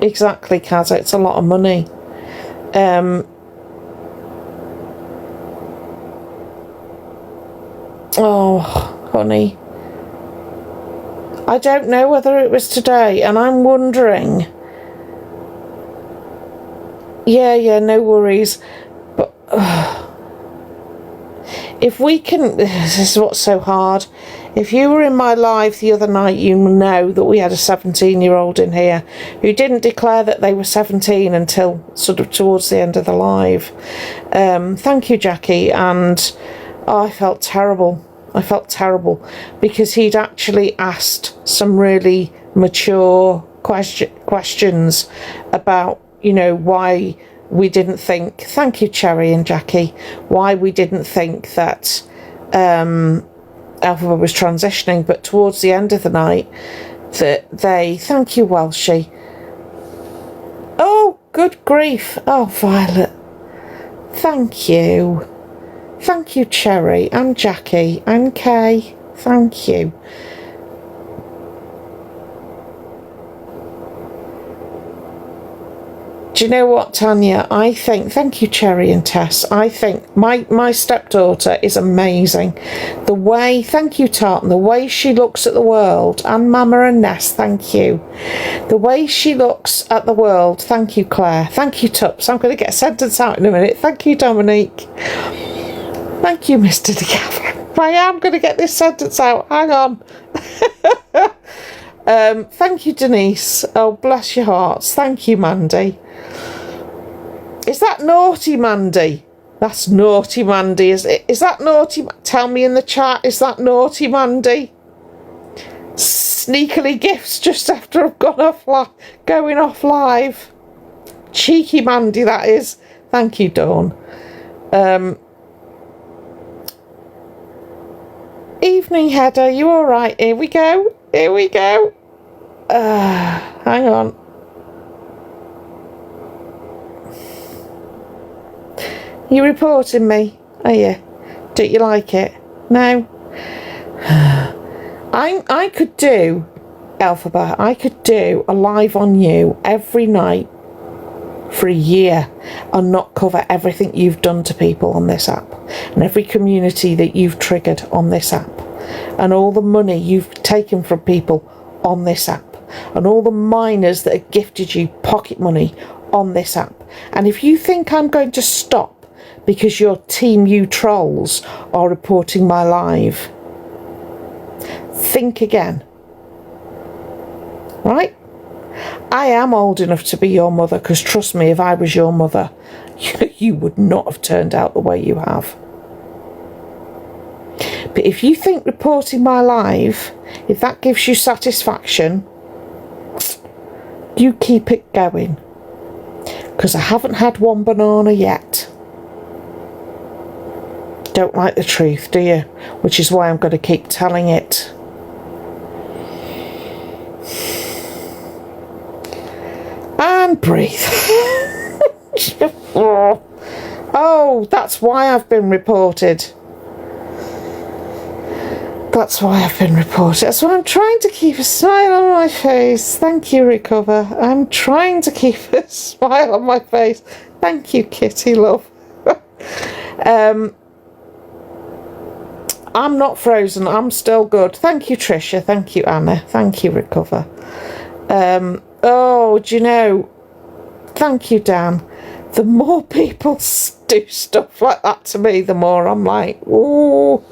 exactly, Kaz? It's a lot of money. Oh, honey. I don't know whether it was today, and I'm wondering. Yeah, no worries. But if we can, this is what's so hard. If you were in my live the other night, you know that we had a 17-year-old in here who didn't declare that they were 17 until sort of towards the end of the live. Thank you, Jackie. And I felt terrible. I felt terrible because he'd actually asked some really mature questions about, you know, why we didn't think, thank you, Cherry and Jackie, why we didn't think that Alphabet was transitioning, but towards the end of the night that they, thank you, Welshie. Oh, good grief. Oh, Violet. Thank you. Thank you, Cherry and Jackie and Kay. Thank you. Do you know what, Tanya? I think, thank you, Cherry and Tess. I think my stepdaughter is amazing. The way, thank you, Tartan, the way she looks at the world, and Mama and Ness, thank you. The way she looks at the world, thank you, Claire. Thank you, Tups. I'm going to get a sentence out in a minute. Thank you, Dominique. Thank you, Mr. DeGavin. I am going to get this sentence out. Hang on. Thank you, Denise. Oh, bless your hearts. Thank you, Mandy. Is that naughty, Mandy? That's naughty, Mandy. Is that naughty? Tell me in the chat. Is that naughty, Mandy? Sneakily gifts just after I've gone off going off live. Cheeky Mandy, that is. Thank you, Dawn. Evening, Heather. You all right? Here we go. Here we go. Hang on. You reporting me? Are you? Don't you like it? No? I could do, Alphabet, I could do a live on you every night for a year and not cover everything you've done to people on this app and every community that you've triggered on this app and all the money you've taken from people on this app and all the miners that have gifted you pocket money on this app. And if you think I'm going to stop because your Team You trolls are reporting my live, think again. Right? I am old enough to be your mother, because trust me, if I was your mother, you would not have turned out the way you have. But if you think reporting my live, if that gives you satisfaction, You keep it going. Because I haven't had one banana yet. Don't like the truth, do you? Which is why I'm going to keep telling it. And breathe. Oh, that's why I've been reported. That's why I've been reported. That's why I'm trying to keep a smile on my face. Thank you, Recover. I'm trying to keep a smile on my face. Thank you, Kitty, love. I'm not frozen. I'm still good. Thank you, Tricia. Thank you, Anna. Thank you, Recover. Oh, do you know? Thank you, Dan. The more people do stuff like that to me, the more I'm like, ooh.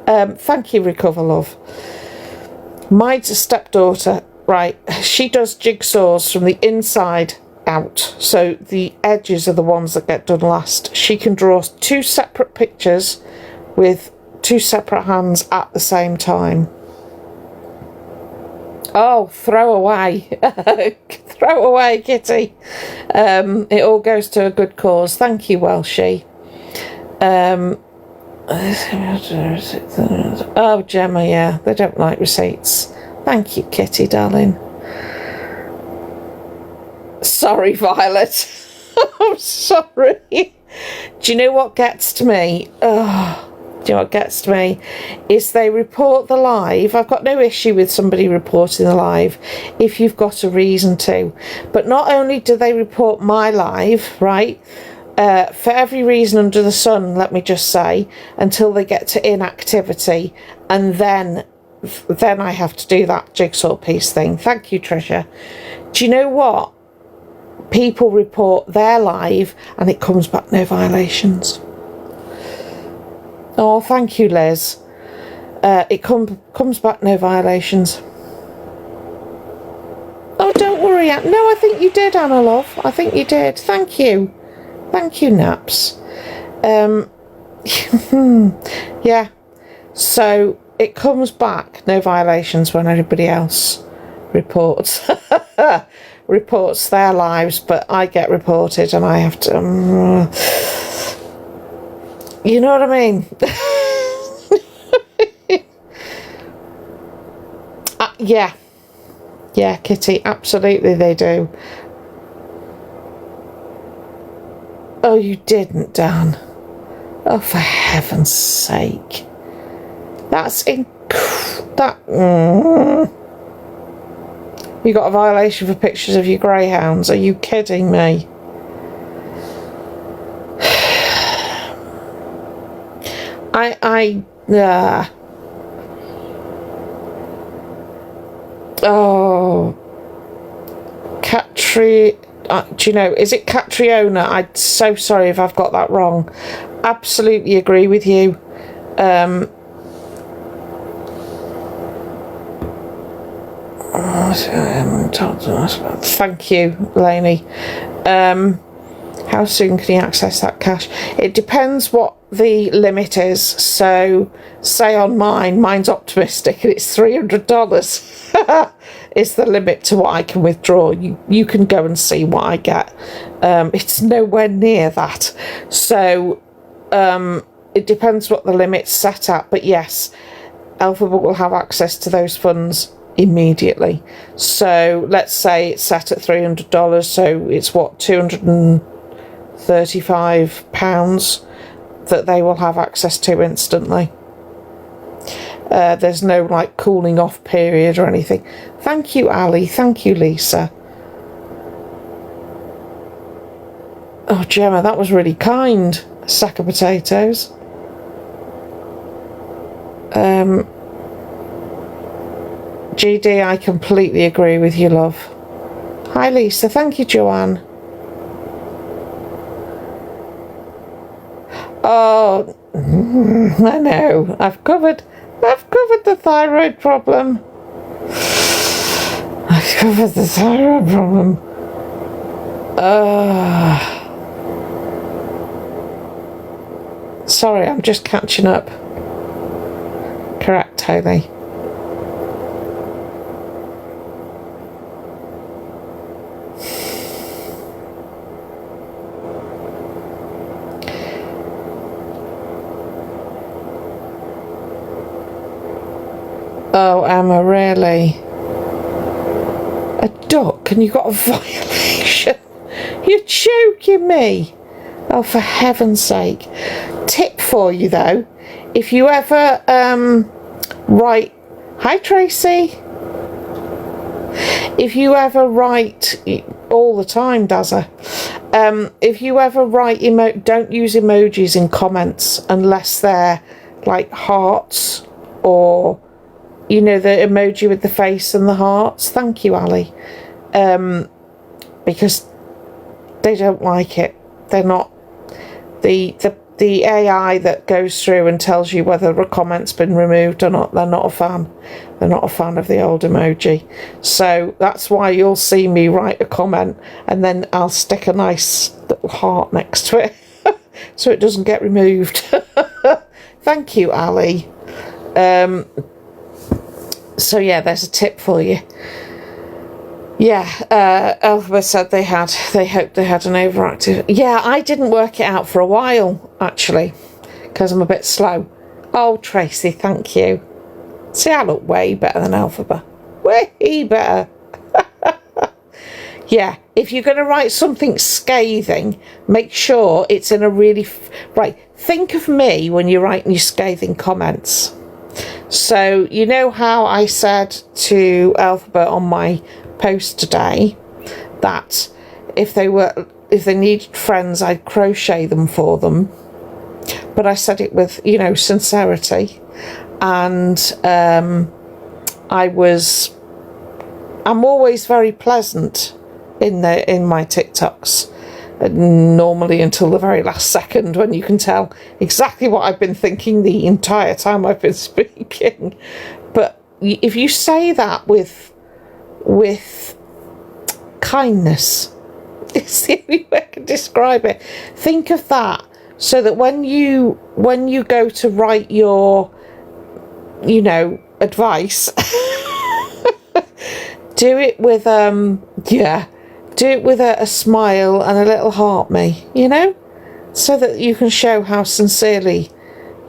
Thank you, Recover, love. My stepdaughter, right, she does jigsaws from the inside out. So the edges are the ones that get done last. She can draw 2 separate pictures with 2 separate hands at the same time. Oh, throw away. Throw away, Kitty. It all goes to a good cause. Thank you, Welshie. Oh, Gemma, yeah, they don't like receipts. Thank you, Kitty, darling. Sorry, Violet. I'm sorry. Do you know what gets to me? Oh, do you know what gets to me? Is they report the live. I've got no issue with somebody reporting the live if you've got a reason to. But not only do they report my live, right? For every reason under the sun, let me just say, until they get to inactivity, and then I have to do that jigsaw piece thing. Thank you, Tricia. Do you know what? People report their live and it comes back no violations. Oh, thank you, Liz. It comes back no violations. Oh, don't worry. No, I think you did, Anna, love. I think you did. Thank you. Thank you, Naps. Yeah. So it comes back no violations when everybody else reports their lives, but I get reported and I have to. You know what I mean? Yeah. Yeah, Kitty, absolutely they do. Oh, you didn't, Dan. Oh, for heaven's sake. That's You got a violation for pictures of your greyhounds. Are you kidding me? Oh, Catri. Do you know, is it Catriona? I'm so sorry if I've got that wrong. Absolutely agree with you. Thank you, Lainey. How soon can you access that cash? It depends what the limit is. So, say on mine's optimistic and it's $300 is the limit to what I can withdraw. You can go and see what I get. It's nowhere near that. So, it depends what the limit's set at. But yes, Alphabet will have access to those funds immediately. So let's say it's set at $300, so it's what, £235 that they will have access to instantly. There's no like cooling off period or anything. Thank you, Ali. Thank you, Lisa. Oh, Gemma, that was really kind. A sack of potatoes. GD, I completely agree with you, love. Hi, Lisa. Thank you, Joanne. Oh, I know. I've covered the thyroid problem. I've covered the thyroid problem. Sorry, I'm just catching up. Correct, Haley. Oh, Emma, really? A duck and you got a violation? You're joking me. Oh, for heaven's sake. Tip for you, though. If you ever write... Hi, Tracy. If you ever write... All the time, Dazza. If you ever write... don't use emojis in comments unless they're like hearts or... You know, the emoji with the face and the hearts. Thank you, Ali. Because they don't like it. They're not... The AI that goes through and tells you whether a comment's been removed or not, they're not a fan. They're not a fan of the old emoji. So that's why you'll see me write a comment and then I'll stick a nice little heart next to it so it doesn't get removed. Thank you, Ali. So yeah, there's a tip for you. Yeah, Elphaba said they hoped they had an overactive... Yeah, I didn't work it out for a while, actually, because I'm a bit slow. Oh, Tracy, thank you. See, I look way better than Elphaba. Way better. Yeah, if you're going to write something scathing, make sure it's in a really... Right, think of me when you're writing your scathing comments. So, you know how I said to Elphaba on my post today that if they needed friends, I'd crochet them for them, but I said it with, you know, sincerity, and I'm always very pleasant in my TikToks, normally until the very last second when you can tell exactly what I've been thinking the entire time I've been speaking. But if you say that with kindness, it's the only way I can describe it. Think of that, so that when you go to write your, you know, advice, do it with do it with a smile and a little heart me, you know, so that you can show how sincerely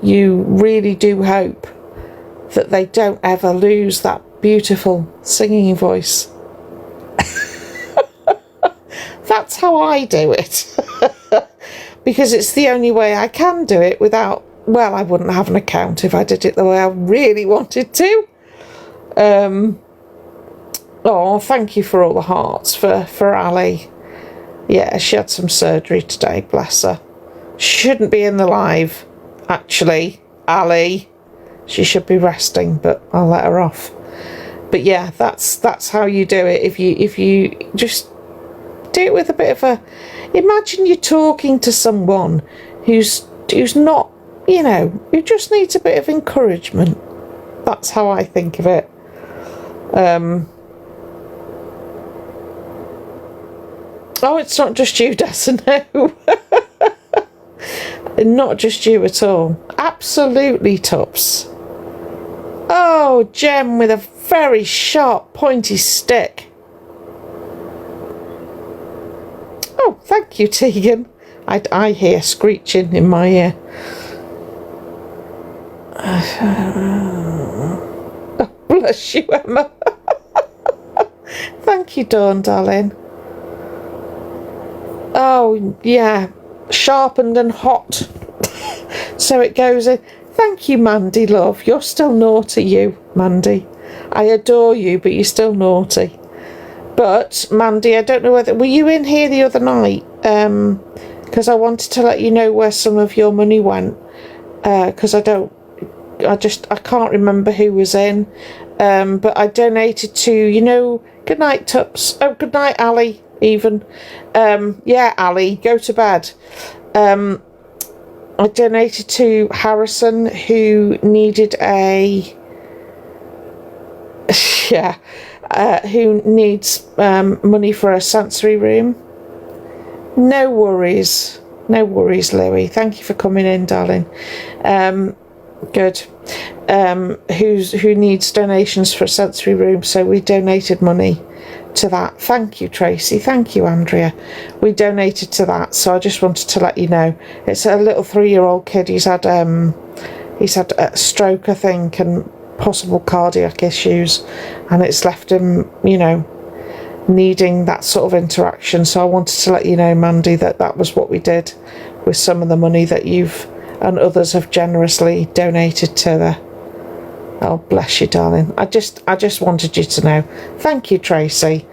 you really do hope that they don't ever lose that beautiful singing voice. That's how I do it. Because it's the only way I can do it without... Well, I wouldn't have an account if I did it the way I really wanted to. Oh, thank you for all the hearts for Ali. Yeah, she had some surgery today, bless her. Shouldn't be in the live, actually, Ali. She should be resting, but I'll let her off. But yeah, that's how you do it. If you just do it with a bit of a... Imagine you're talking to someone who's not, you know, who just needs a bit of encouragement. That's how I think of it. Oh, it's not just you, Dessa, no. Not just you at all. Absolutely, Tups. Oh, Jem with a very sharp, pointy stick. Oh, thank you, Tegan. I hear screeching in my ear. Oh, bless you, Emma. Thank you, Dawn, darling. Oh, yeah. Sharpened and hot. So it goes in. Thank you, Mandy, love. You're still naughty, you, Mandy. I adore you, but you're still naughty. But, Mandy, I don't know whether... Were you in here the other night? Because I wanted to let you know where some of your money went. Because I can't remember who was in. But I donated to, you know... Good night, Tups. Oh, good night, Ali, even. Yeah, Ali, go to bed. I donated to Harrison, who needed a... Yeah, who needs money for a sensory room. No worries. No worries, Louie. Thank you for coming in, darling. Good. Who needs donations for a sensory room, so we donated money to that. Thank you, Tracy. Thank you, Andrea. We donated to that, so I just wanted to let you know. It's a little 3-year-old kid. He's had a stroke, I think, and possible cardiac issues, and it's left him, you know, needing that sort of interaction. So I wanted to let you know, Mandy, that was what we did with some of the money that you've and others have generously donated to the. Oh, bless you, darling. I just wanted you to know. Thank you, Tracy.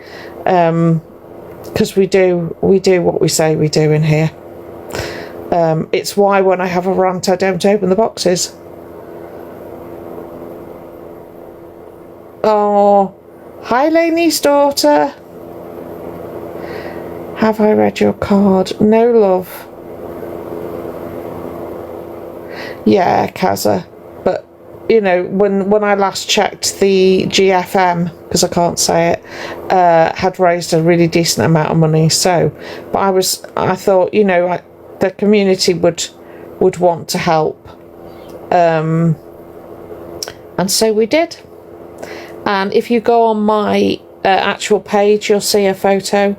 Because we do what we say we do in here. It's why when I have a rant, I don't open the boxes. Oh, hi, Laney's daughter. Have I read your card? No, love. Yeah, Kaza. But, you know, when I last checked, the GFM, because I can't say it, had raised a really decent amount of money. So, but I thought, you know, the community would want to help. And so we did. And if you go on my actual page, you'll see a photo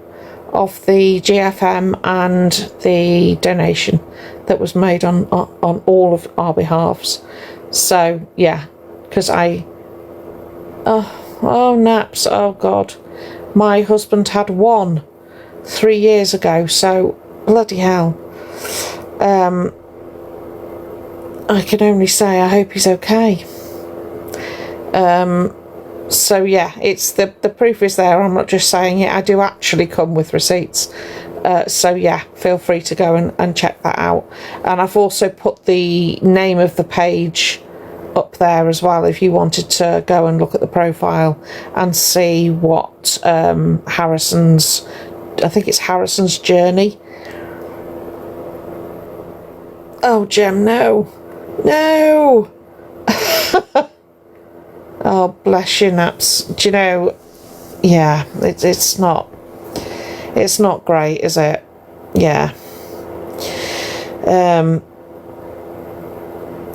of the GFM and the donation that was made on all of our behalves. So yeah, because naps, oh God, my husband had one 3 years ago, so bloody hell. I can only say I hope he's okay. So yeah, it's the proof is there. I'm not just saying it. I do actually come with receipts. So yeah, feel free to go and check that out. And I've also put the name of the page up there as well, if you wanted to go and look at the profile and see what Harrison's, I think it's Harrison's journey. Oh, Jem, no. No! Oh, bless your naps. Do you know, yeah, it's not great, is it? Yeah.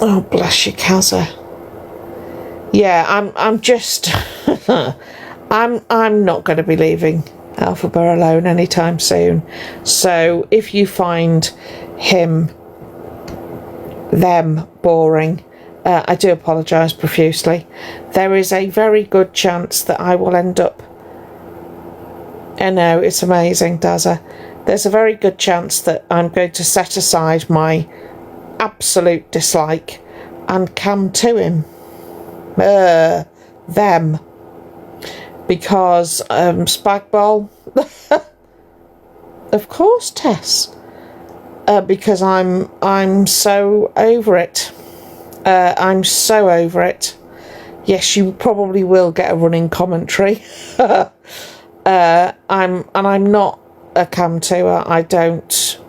Oh, bless you, Kaza. Yeah, I'm just I'm not going to be leaving Alphabet alone anytime soon. So if you find them boring, I do apologise profusely. There is a very good chance that I will end up. I know, it's amazing, Dazza. There's a very good chance that I'm going to set aside my absolute dislike and come to him. Them. Because, Spagbol. Of course, Tess. Because I'm so over it. I'm so over it. Yes, you probably will get a running commentary. I'm not a cam-toer. I don't.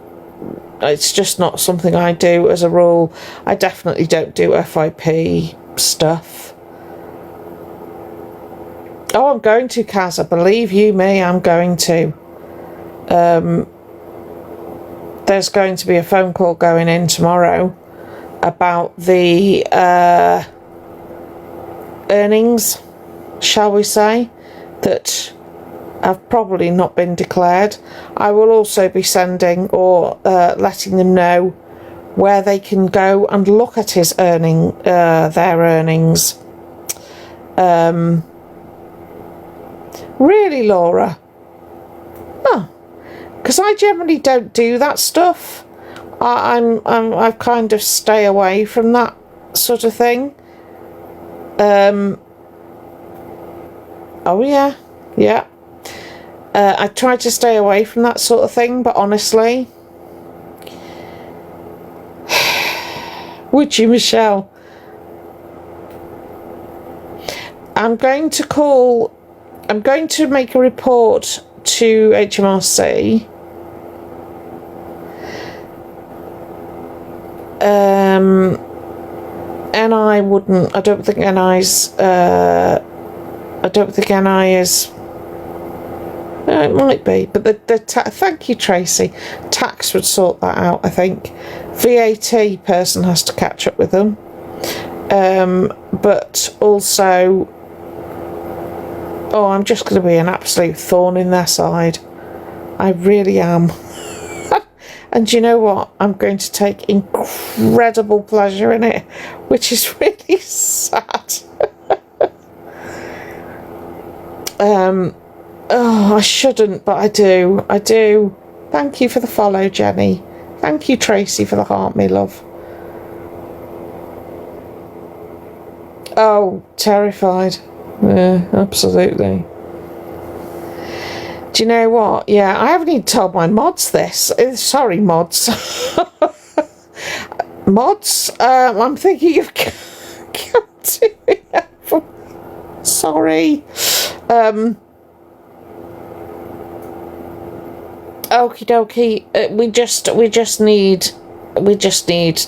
It's just not something I do as a rule. I definitely don't do FIP stuff. Oh, I'm going to, Kaza. Believe you me, I'm going to. There's going to be a phone call going in tomorrow about the earnings, shall we say, that have probably not been declared. I will also be sending or letting them know where they can go and look at his their earnings. Really, Laura? Oh, because I generally don't do that stuff. I kind of stay away from that sort of thing. Oh yeah. I try to stay away from that sort of thing, but honestly, would you, Michelle? I'm going to make a report to HMRC. NI wouldn't. I don't think NI's. I don't think NI is. It might be, but thank you, Tracy. Tax would sort that out, I think. VAT person has to catch up with them. But also, I'm just going to be an absolute thorn in their side. I really am. And you know what? I'm going to take incredible pleasure in it, which is really sad. Oh, I shouldn't, but I do. I do. Thank you for the follow, Jenny. Thank you, Tracy, for the heart, me love. Oh, terrified. Yeah, absolutely. Do you know what? Yeah, I haven't even told my mods this. Sorry, mods. Mods, I'm thinking of doing it. Sorry. Okie dokie. We just need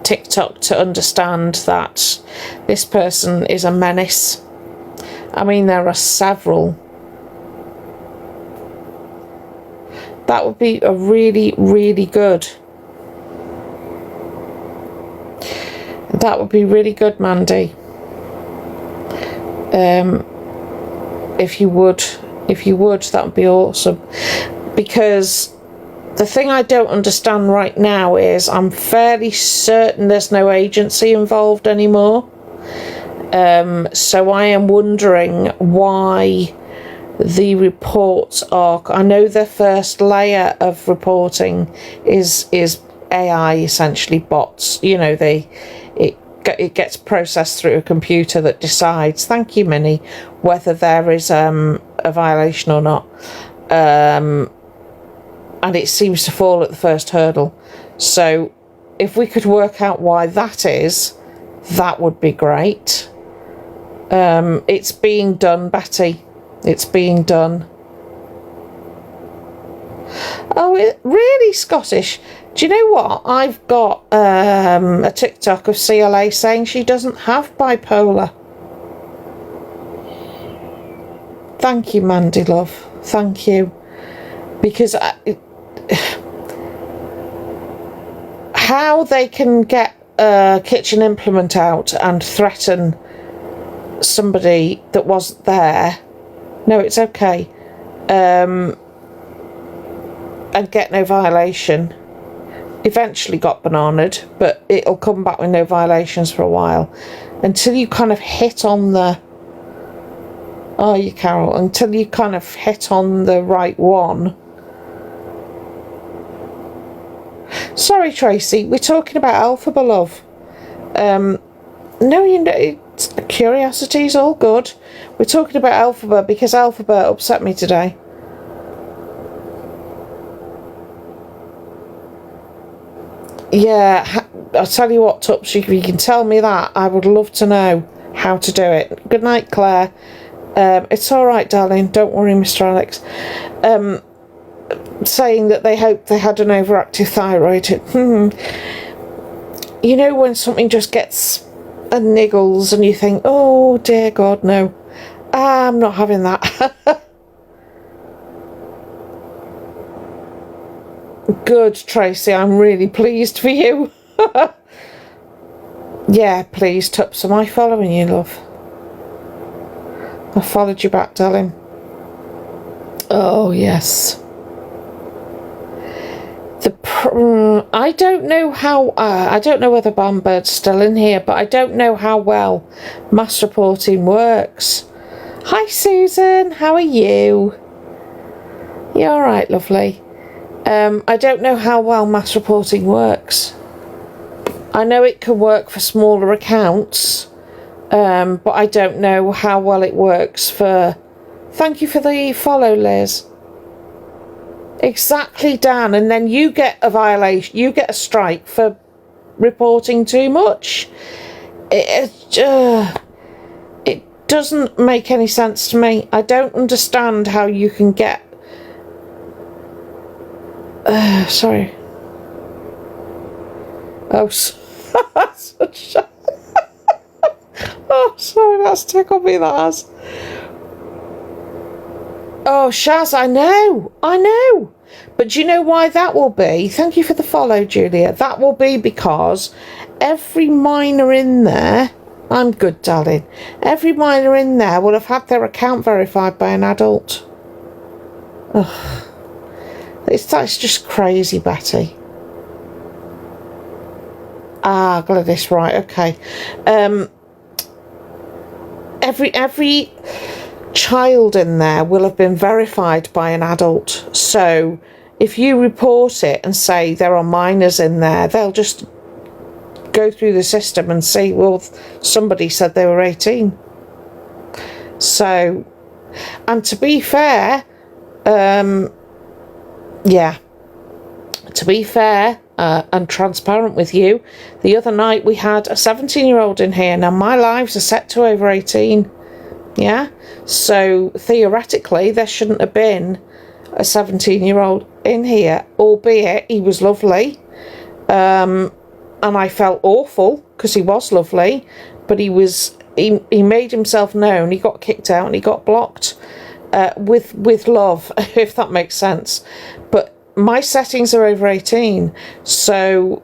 TikTok to understand that this person is a menace. I mean, there are several. That would be a really, really good. That would be really good, Mandy. If you would, that would be awesome. Because the thing I don't understand right now is I'm fairly certain there's no agency involved anymore. So I am wondering why the reports are. I know the first layer of reporting is AI, essentially bots. You know, it gets processed through a computer that decides, thank you, Minnie, whether there is a violation or not. And it seems to fall at the first hurdle. So if we could work out why that is, that would be great. It's being done, Betty. It's being done. Oh, really, Scottish? Do you know what? I've got a TikTok of CLA saying she doesn't have bipolar. Thank you, Mandy, love. Thank you. Because how they can get a kitchen implement out and threaten somebody that wasn't there. No, it's okay. And get no violation. Eventually got bananaed, but it'll come back with no violations for a while. Until you kind of hit on the... Oh, you Carol. Until you kind of hit on the right one. Sorry, Tracy. We're talking about Alphaba, love. No, you know... Curiosity's all good. We're talking about Alphaba because Alphaba upset me today. Yeah, I'll tell you what, Tups, if you can tell me that, I would love to know how to do it. Good night, Claire. It's all right, darling. Don't worry, Mr. Alex. Saying that they hoped they had an overactive thyroid. You know when something just gets a niggles and you think, oh dear God, no, I'm not having that. Good, Tracy, I'm really pleased for you. Yeah, please, Tups, am I following you, love? I followed you back, darling. Oh yes. I don't know how, I don't know whether Bambird's still in here, but I don't know how well mass reporting works. Hi Susan, how are you? You alright, lovely? I don't know how well mass reporting works. I know it can work for smaller accounts, but I don't know how well it works for... Thank you for the follow, Liz. Exactly, Dan, and then you get a violation, you get a strike for reporting too much. It doesn't make any sense to me. I don't understand how you can get... sorry. Oh, oh, sorry, that's tickled me, that has. Oh, Shaz, I know. But do you know why that will be? Thank you for the follow, Julia. That will be because every minor in there... I'm good, darling. Every minor in there will have had their account verified by an adult. Ugh. That's just crazy, Betty. Ah, Gladys, right, okay. Every child in there will have been verified by an adult. So if you report it and say there are minors in there, they'll just go through the system and see, well, somebody said they were 18. So, and to be fair, to be fair and transparent with you, the other night we had a 17-year-old in here. Now, my lives are set to over 18. Yeah? So, theoretically, there shouldn't have been a 17-year-old in here, albeit he was lovely. And I felt awful because he was lovely, but he made himself known. He got kicked out and he got blocked with love, if that makes sense. But my settings are over 18, so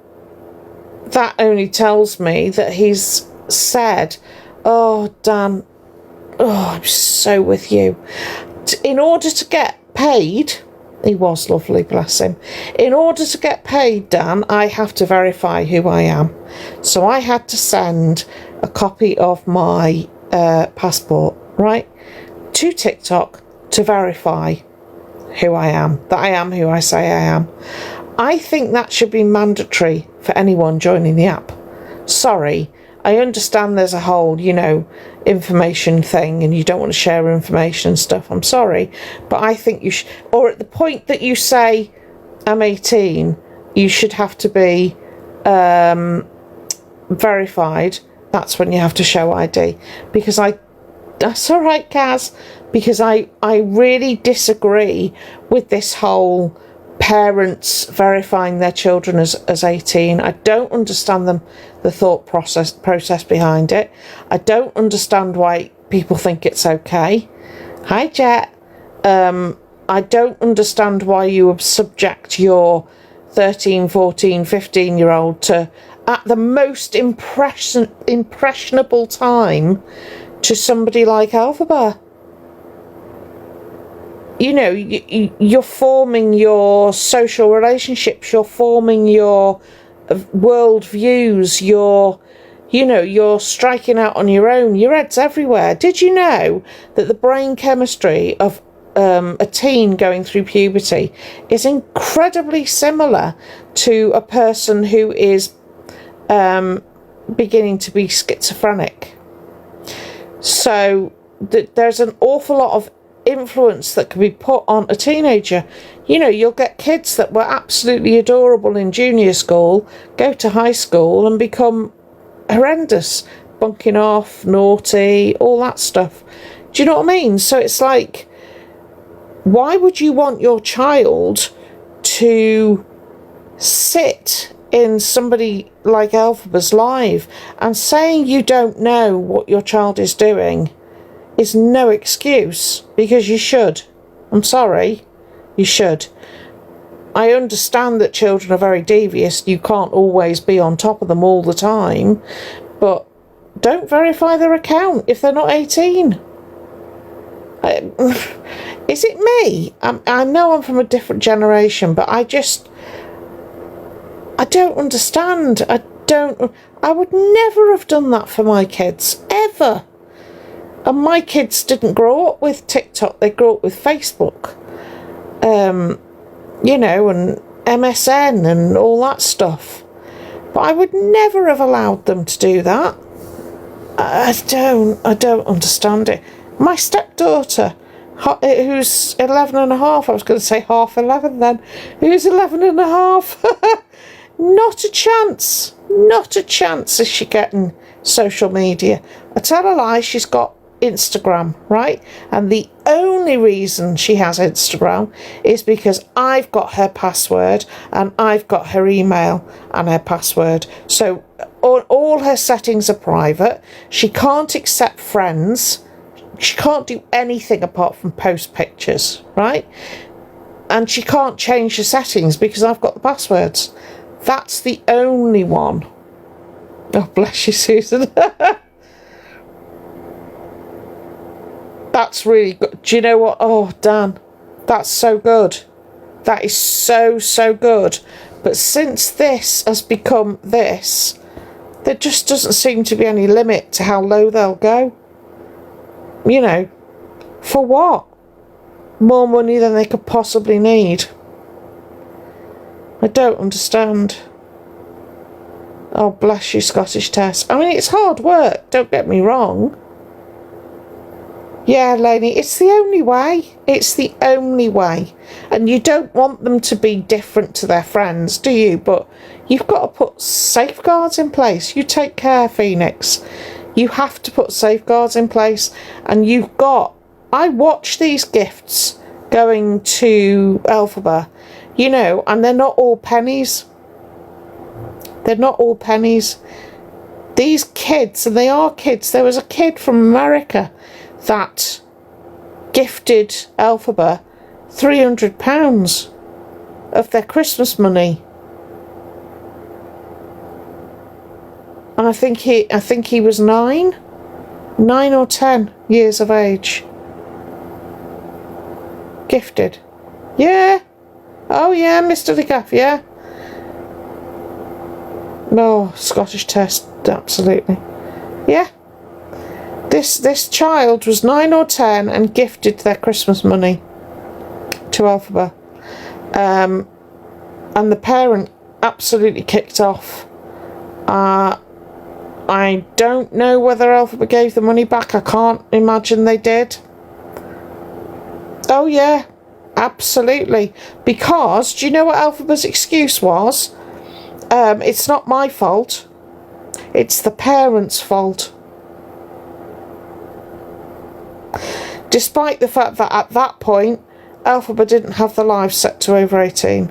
that only tells me that he's said, oh, Dan, oh, I'm so with you. In order to get paid, he was lovely, bless him. In order to get paid, Dan, I have to verify who I am. So I had to send a copy of my passport, right, to TikTok to verify who I am, that I am who I say I am. I think that should be mandatory for anyone joining the app. Sorry, I understand there's a whole, information thing and you don't want to share information and stuff. I'm sorry, but I think you should, or at the point that you say I'm 18, you should have to be verified. That's when you have to show ID. Because that's all right, Kaz, because I really disagree with this whole parents verifying their children as 18. I don't understand the thought process behind it. I don't understand why people think it's okay. Hi, Jet. I don't understand why you would subject your 13, 14, 15-year-old to, at the most impressionable time, to somebody like Alphabet. You're forming your social relationships, you're forming your world views, you're striking out on your own. Your head's everywhere. Did you know that the brain chemistry of a teen going through puberty is incredibly similar to a person who is beginning to be schizophrenic? So there's an awful lot of influence that can be put on a teenager. You'll get kids that were absolutely adorable in junior school, go to high school and become horrendous, bunking off, naughty, all that stuff. Do you know what I mean? So it's like, why would you want your child to sit in somebody like Alphabet's live? And saying you don't know what your child is doing is no excuse, because you should. I'm sorry, you should. I understand that children are very devious. You can't always be on top of them all the time, but don't verify their account if they're not 18. Is it me? I know I'm from a different generation, but I don't understand. I would never have done that for my kids, ever. And my kids didn't grow up with TikTok, they grew up with Facebook, and MSN and all that stuff. But I would never have allowed them to do that. I don't understand it. My stepdaughter, who's 11 and a half, I was going to say half 11 then, who's 11 and a half, not a chance is she getting social media. I tell a lie, she's got Instagram, right? And the only reason she has Instagram is because I've got her password and I've got her email and her password. So all her settings are private. She can't accept friends. She can't do anything apart from post pictures, right? And she can't change the settings because I've got the passwords. That's the only one. Oh, bless you, Susan. That's really good. Do you know what? Oh, Dan, that's so good. That is so good. But since this has become this, there just doesn't seem to be any limit to how low they'll go. For what? More money than they could possibly need. I don't understand. Oh, bless you, Scottish Tess. I mean, it's hard work, don't get me wrong. Yeah, Lainey, it's the only way. It's the only way. And you don't want them to be different to their friends, do you? But you've got to put safeguards in place. You take care, Phoenix. You have to put safeguards in place. And you've got... I watch these gifts going to Elphaba, you know, and they're not all pennies. They're not all pennies. These kids, and they are kids. There was a kid from America that gifted Elphaba £300 of their Christmas money, and I think he was 9 or 10 years of age. Gifted, yeah. Oh yeah, Mr. DeGaff, yeah. No, Scottish Test, absolutely, yeah. This child was 9 or 10 and gifted their Christmas money to Elphaba. And the parent absolutely kicked off. I don't know whether Elphaba gave the money back. I can't imagine they did. Oh yeah, absolutely. Because, do you know what Elphaba's excuse was? It's not my fault. It's the parents' fault. Despite the fact that at that point, Elphaba didn't have the live set to over 18.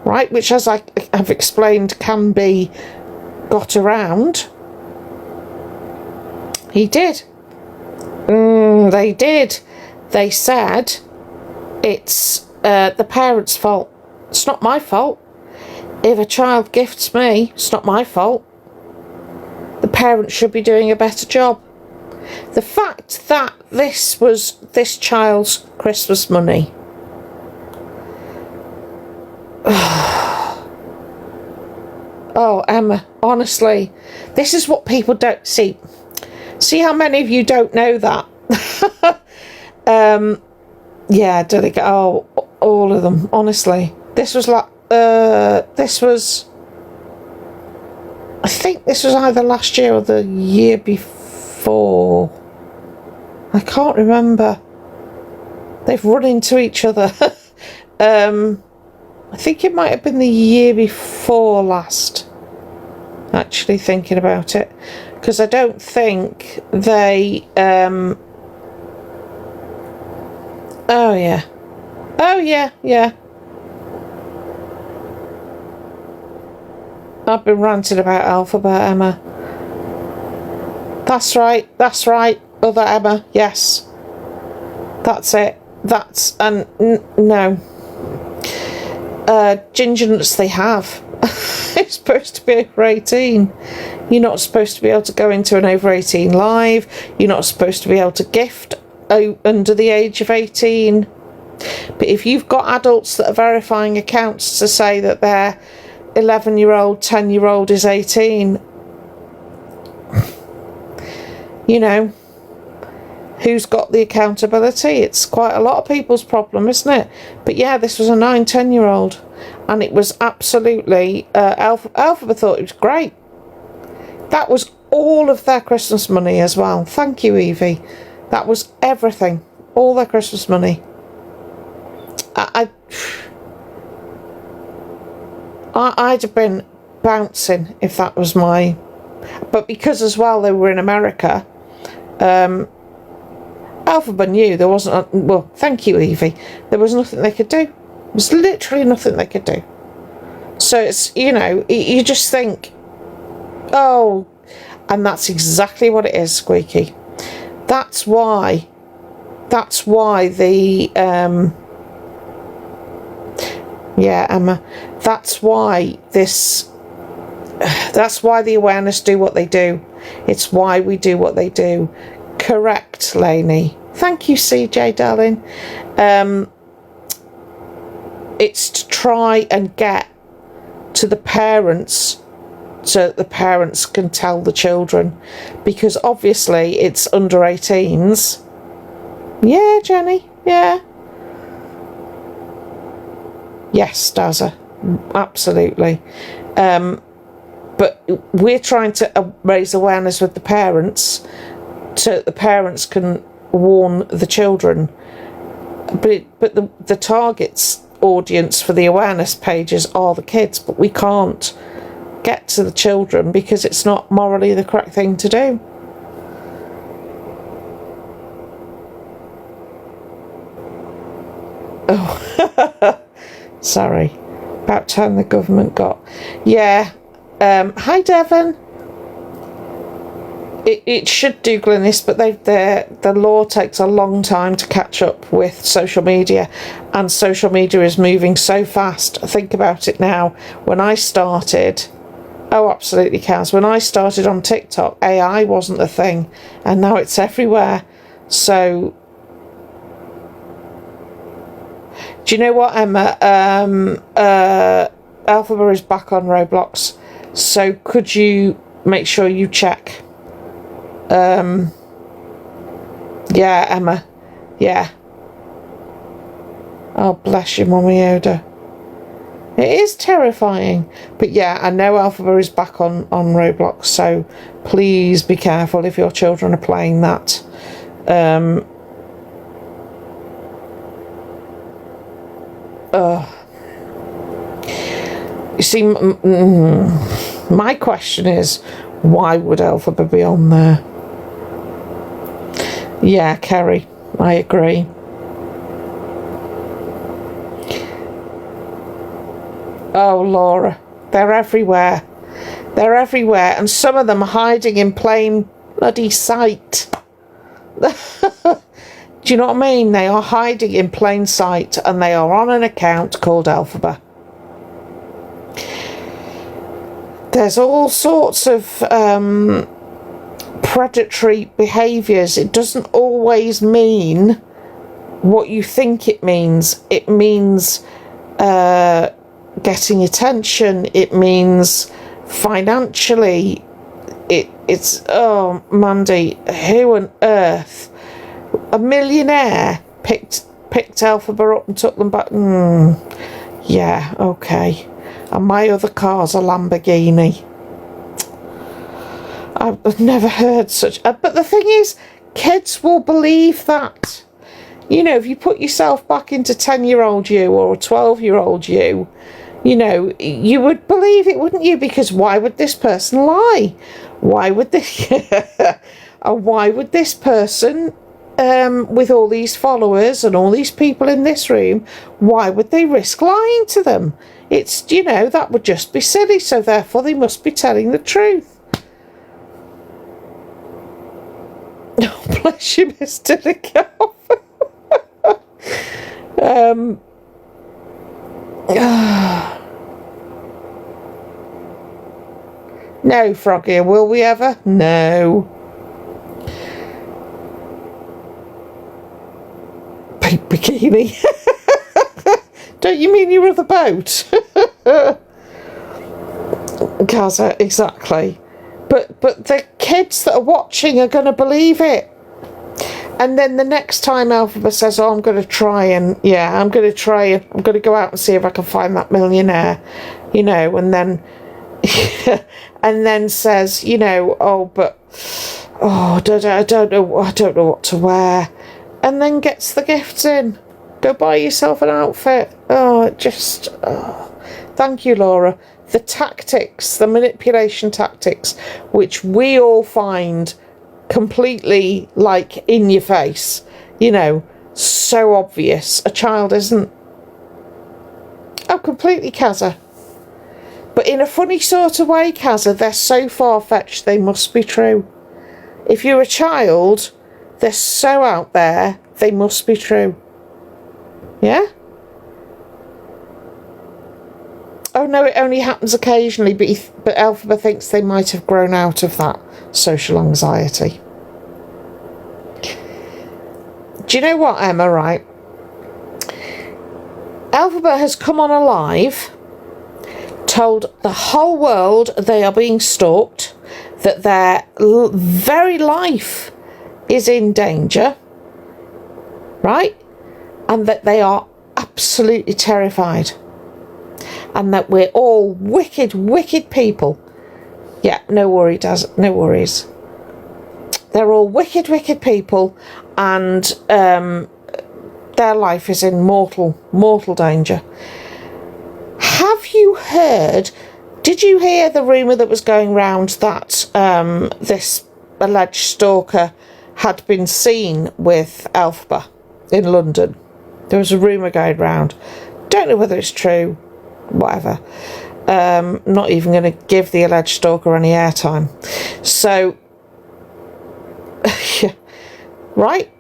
Right, which, as I have explained, can be got around. He did. They did. They said, it's the parents' fault. It's not my fault. If a child gifts me, it's not my fault. The parents should be doing a better job. The fact that this was this child's Christmas money. Oh, Emma, honestly, this is what people don't see. See how many of you don't know that? Yeah, delegate. Oh, all of them. Honestly, this was like this was. I think this was either last year or the year before. I can't remember. They've run into each other. I think it might have been the year before last. Actually, thinking about it, because I don't think they. Oh yeah. Oh yeah. Yeah. I've been ranting about Elphaba, Emma. That's right. That's right. Other Emma. Yes. That's it. That's and no. Ginger nuts they have. It's supposed to be over 18. You're not supposed to be able to go into an over 18 live. You're not supposed to be able to gift under the age of 18. But if you've got adults that are verifying accounts to say that their 11-year-old, 10-year-old is 18, you know, who's got the accountability? It's quite a lot of people's problem, isn't it? But yeah, this was a 9, 10-year-old, and it was absolutely Elphaba thought it was great. That was all of their Christmas money as well. Thank you, Evie. That was everything, all their Christmas money. I'd have been bouncing if that was my... But because as well they were in America, Elphaba knew there wasn't... Well, thank you, Evie. There was nothing they could do. There was literally nothing they could do. So it's, you know, you just think, oh, and that's exactly what it is, Squeaky. That's why the... yeah, Emma. That's why the awareness do what they do. It's why we do what they do. Correct, Lainey. Thank you, CJ, darling. It's to try and get to the parents so that the parents can tell the children. Because obviously it's under 18s. Yeah, Jenny, yeah. Yes, Dazza, absolutely. But we're trying to raise awareness with the parents so that the parents can warn the children. But the target's audience for the awareness pages are the kids, but we can't get to the children because it's not morally the correct thing to do. Oh, sorry. About time the government got... Yeah. Hi, Devon. It should do, Glynis, but the law takes a long time to catch up with social media, and social media is moving so fast. Think about it now. When I started... Oh, absolutely, Kaz. When I started on TikTok, AI wasn't a thing, and now it's everywhere. So... Do you know what, Emma? Alphaba is back on Roblox, so could you make sure you check? Yeah, Emma. Yeah. Oh, bless you, Mummy Yoda. It is terrifying. But yeah, I know Alphaba is back on Roblox, so please be careful if your children are playing that. You see, my question is, why would Alphaba be on there? Yeah, Kerry, I agree. Oh, Laura, they're everywhere. They're everywhere, and some of them are hiding in plain bloody sight. Do you know what I mean? They are hiding in plain sight, and they are on an account called Alphaba. There's all sorts of predatory behaviours. It doesn't always mean what you think it means. It means getting attention. It means financially. It's oh, Mandy, who on earth? A millionaire picked Alphaba up and took them back. Yeah, okay. And my other car's a Lamborghini. I've never heard such... But the thing is, kids will believe that. You know, if you put yourself back into 10-year-old you or a 12-year-old you, you know, you would believe it, wouldn't you? Because why would this person lie? Why would this... And why would this person... with all these followers and all these people in this room, why would they risk lying to them? It's, you know, that would just be silly, so therefore they must be telling the truth. Oh, bless you, Mr. Nicole. No, Froggy, will we ever? No. Bikini. Don't you mean your other boat? Gaza, exactly. But the kids that are watching are going to believe it. And then the next time Alphaba says, oh, I'm going to try and, yeah, I'm going to go out and see if I can find that millionaire, you know, and then, and then says, you know, oh, but, oh, I don't know what to wear. And then gets the gifts in. Go buy yourself an outfit. Oh, it just... Oh. Thank you, Laura. The tactics, the manipulation tactics, which we all find completely, like, in your face. You know, so obvious. A child isn't... Oh, completely, Kazza. But in a funny sort of way, Kazza, they're so far-fetched they must be true. If you're a child... They're so out there, they must be true. Yeah? Oh no, it only happens occasionally, but Alphaba thinks they might have grown out of that social anxiety. Do you know what, Emma, right? Alphaba has come on a live, told the whole world they are being stalked, that their very life is in danger, right? And that they are absolutely terrified. And that we're all wicked, wicked people. Yeah, no worries. They're all wicked, wicked people, and their life is in mortal danger. Have you heard, did you hear the rumour that was going round that this alleged stalker had been seen with Elphaba in London? There was a rumour going round. Don't know whether it's true, whatever. Not even going to give the alleged stalker any airtime. So, yeah, right?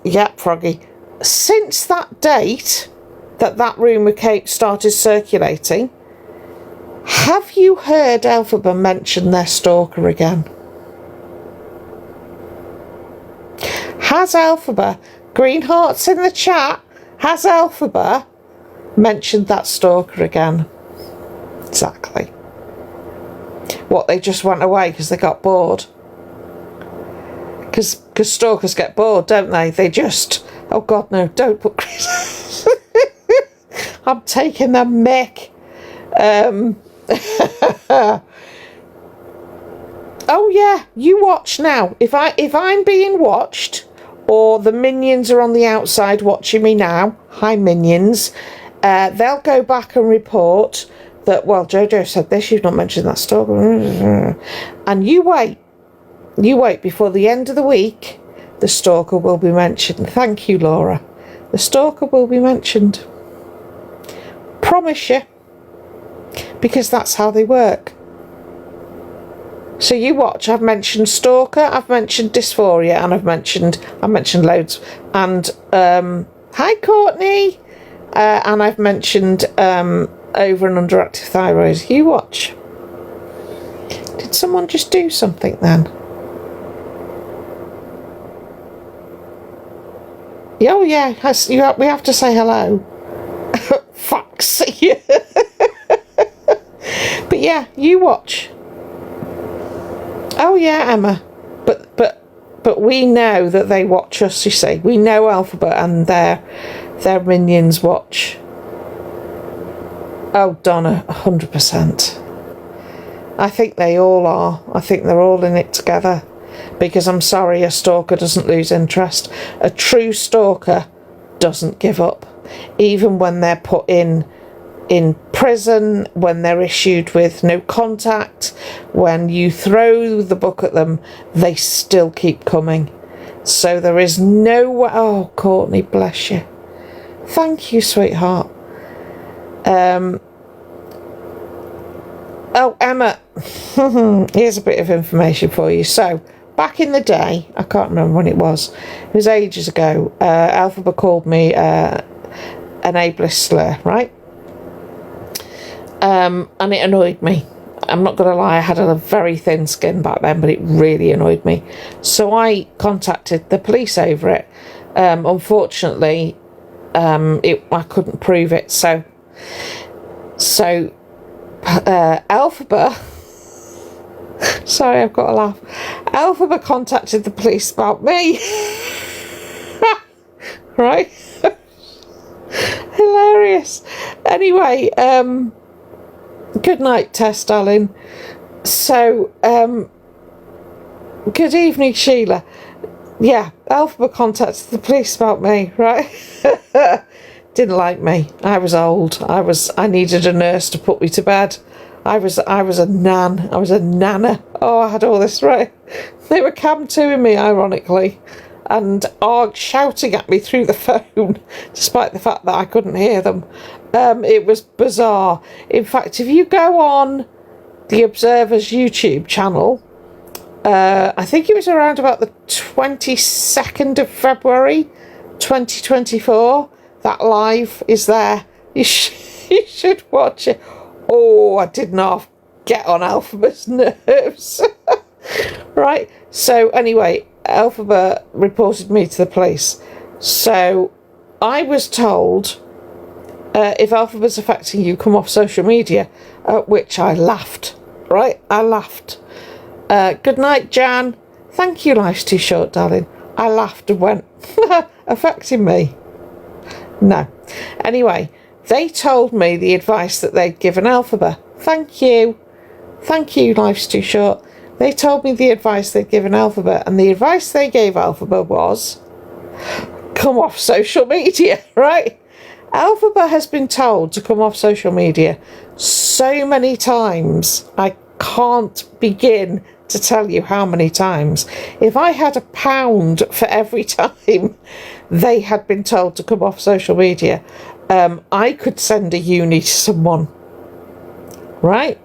Yeah, Froggy. Since that date that rumour started circulating, have you heard Elphaba mention their stalker again? Has Elphaba, green hearts in the chat, has Elphaba mentioned that stalker again? Exactly. What, they just went away because they got bored? Because stalkers get bored, don't they? They just, oh God, no, don't put Chris. I'm taking the mick. Oh yeah, you watch now. If I'm being watched, or the minions are on the outside watching me now, hi minions, they'll go back and report that, well, JoJo said this, you've not mentioned that stalker. And you wait before the end of the week, the stalker will be mentioned. Thank you, Laura. The stalker will be mentioned. Promise you. Because that's how they work. So you watch. I've mentioned stalker, I've mentioned dysphoria, and I've mentioned loads. And hi Courtney. And I've mentioned over and underactive thyroid. You watch. Did someone just do something then? Oh yeah, we have to say hello. Fucks. But yeah, you watch. Oh yeah, Emma. But we know that they watch us, you see. We know Elphaba and their minions watch. Oh, Donna, 100%. I think they all are. I think they're all in it together. Because I'm sorry, a stalker doesn't lose interest. A true stalker doesn't give up. Even when they're put in prison, when they're issued with no contact, when you throw the book at them, they still keep coming. So there is no way. Oh, Courtney, bless you. Thank you, sweetheart. Oh, Emma, here's a bit of information for you. So, back in the day, I can't remember when it was ages ago, Elphaba called me an ableist slur, right? And it annoyed me. I'm not going to lie, I had a very thin skin back then, but it really annoyed me. So I contacted the police over it. Unfortunately, I couldn't prove it. So Elphaba, sorry, I've got to laugh. Elphaba contacted the police about me. Right? Hilarious. Anyway, good night, Tess, darling. So, good evening, Sheila. Yeah, Elphaba contacted the police about me, right? Didn't like me. I was old. I needed a nurse to put me to bed. I was a nan. I was a nana. Oh, I had all this, right? They were cam 2ing me, ironically, and shouting at me through the phone, despite the fact that I couldn't hear them. It was bizarre. In fact, if you go on the Observer's YouTube channel, I think it was around about the 22nd of February 2024, that live is there. You should watch it. Oh, I did not get on Elphaba's nerves. Right, so anyway, Elphaba reported me to the police. So I was told, if Elphaba's affecting you, come off social media, at which I laughed, right? I laughed. Good night, Jan. Thank you, life's too short, darling. I laughed and went, affecting me? No. Anyway, they told me the advice that they'd given Alphaba. Thank you. Thank you, life's too short. They told me the advice they'd given Alphaba, and the advice they gave Alphaba was, come off social media, right? Alphaba has been told to come off social media so many times, I can't begin to tell you how many times. If I had £1 for every time they had been told to come off social media, I could send a uni to someone, right?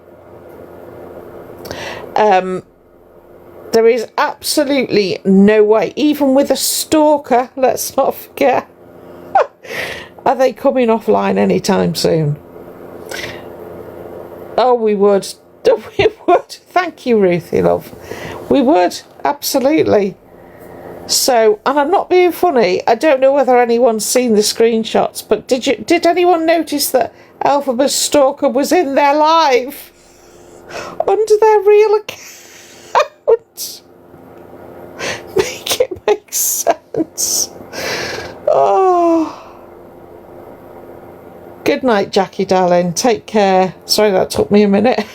There is absolutely no way, even with a stalker, let's not forget, are they coming offline anytime soon? Oh, we would. We would. Thank you, Ruthie, love. We would, absolutely. So, and I'm not being funny, I don't know whether anyone's seen the screenshots, but did anyone notice that Alphaba's stalker was in their live under their real account? Make it make sense. Oh. Good night, Jackie, darling. Take care. Sorry that took me a minute.